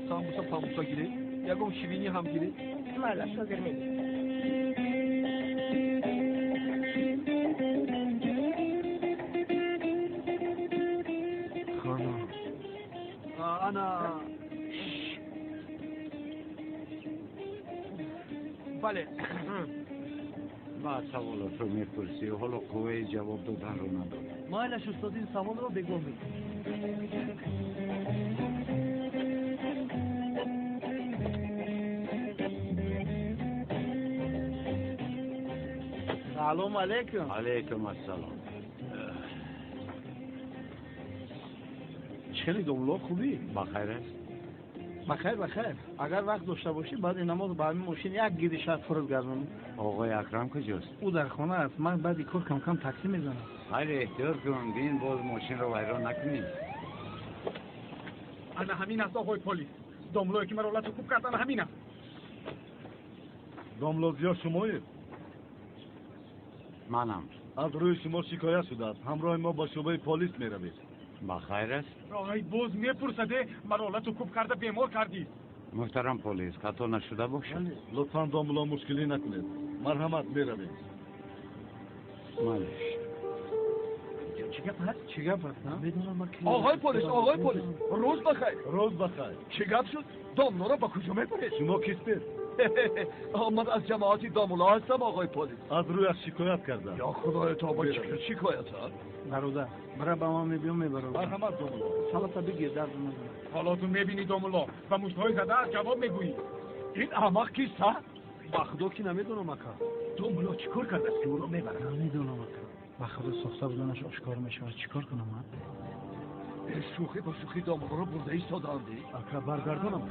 [SPEAKER 15] سامبوسا پاموسا گیره.
[SPEAKER 14] یکم شیرینی هم گیرید.
[SPEAKER 8] مالا شاگر میگی.
[SPEAKER 14] خانم انا بله
[SPEAKER 3] بعد سوالات رو میپرسی حالا قوه جواب دادن رو نداد.
[SPEAKER 10] مایلش استاد این سوال رو بگو میگه.
[SPEAKER 14] سلام علیکم.
[SPEAKER 3] علیکم السلام.
[SPEAKER 14] چلی دوملو خوبی؟
[SPEAKER 3] بخیر است؟
[SPEAKER 14] بخیر. اگر وقت داشته باشی بعد این نماز با همین ماشین یک گیری شاید فرود گردونم.
[SPEAKER 3] آقای اکرم کجاست؟
[SPEAKER 14] او در خانه است. من بعدی کار کم کم تاکسی میزنم.
[SPEAKER 3] خیلی احتیاط کن بین باز ماشین رو ویران نکنید.
[SPEAKER 14] انا همین است آقای پلیس. دوملوی که مرا کوب کردن همین است.
[SPEAKER 5] داملازیا شمایید؟
[SPEAKER 3] منم.
[SPEAKER 5] از روی شما شکایت شده است. همراه ما با شعبه پلیس میروید.
[SPEAKER 3] بخیر است؟
[SPEAKER 14] آقای باز میپرسده مرا کوب کرده بیمار کردی.
[SPEAKER 3] محترم پلیس خطا نشده باشه.
[SPEAKER 5] لطفا داملا مشکلی نکنید. مرحمت میروید.
[SPEAKER 3] مالش.
[SPEAKER 14] چه گپ هست؟
[SPEAKER 5] آقای پلیس روز بخیر. چه گپ شد؟ داملا را با کجا میبرید؟ شما کیستید؟ من از جماعتی داملا هستم آقای پلیس. از روی از شکایت کردم. یا خدای تا با چه شکایت ها؟
[SPEAKER 14] برادر برای با ما میبیام میبرم.
[SPEAKER 5] مرحمت داملا.
[SPEAKER 14] سلام بگیر درد نزن.
[SPEAKER 5] حالا تو میبینی داملا و مشتهای زده از جواب میگویی. این احمق کیست ها؟
[SPEAKER 14] با خدا که نمیدونم اکا.
[SPEAKER 5] داملا چیکار کرده است که او را میبرد؟
[SPEAKER 14] نمیدونم اکا. با خدا ساخته بودنش آشکار میشه. چیکار کنم من؟
[SPEAKER 5] شوخی با شوخی داملا را برده ایستاداندی؟
[SPEAKER 14] اکا برگردانم.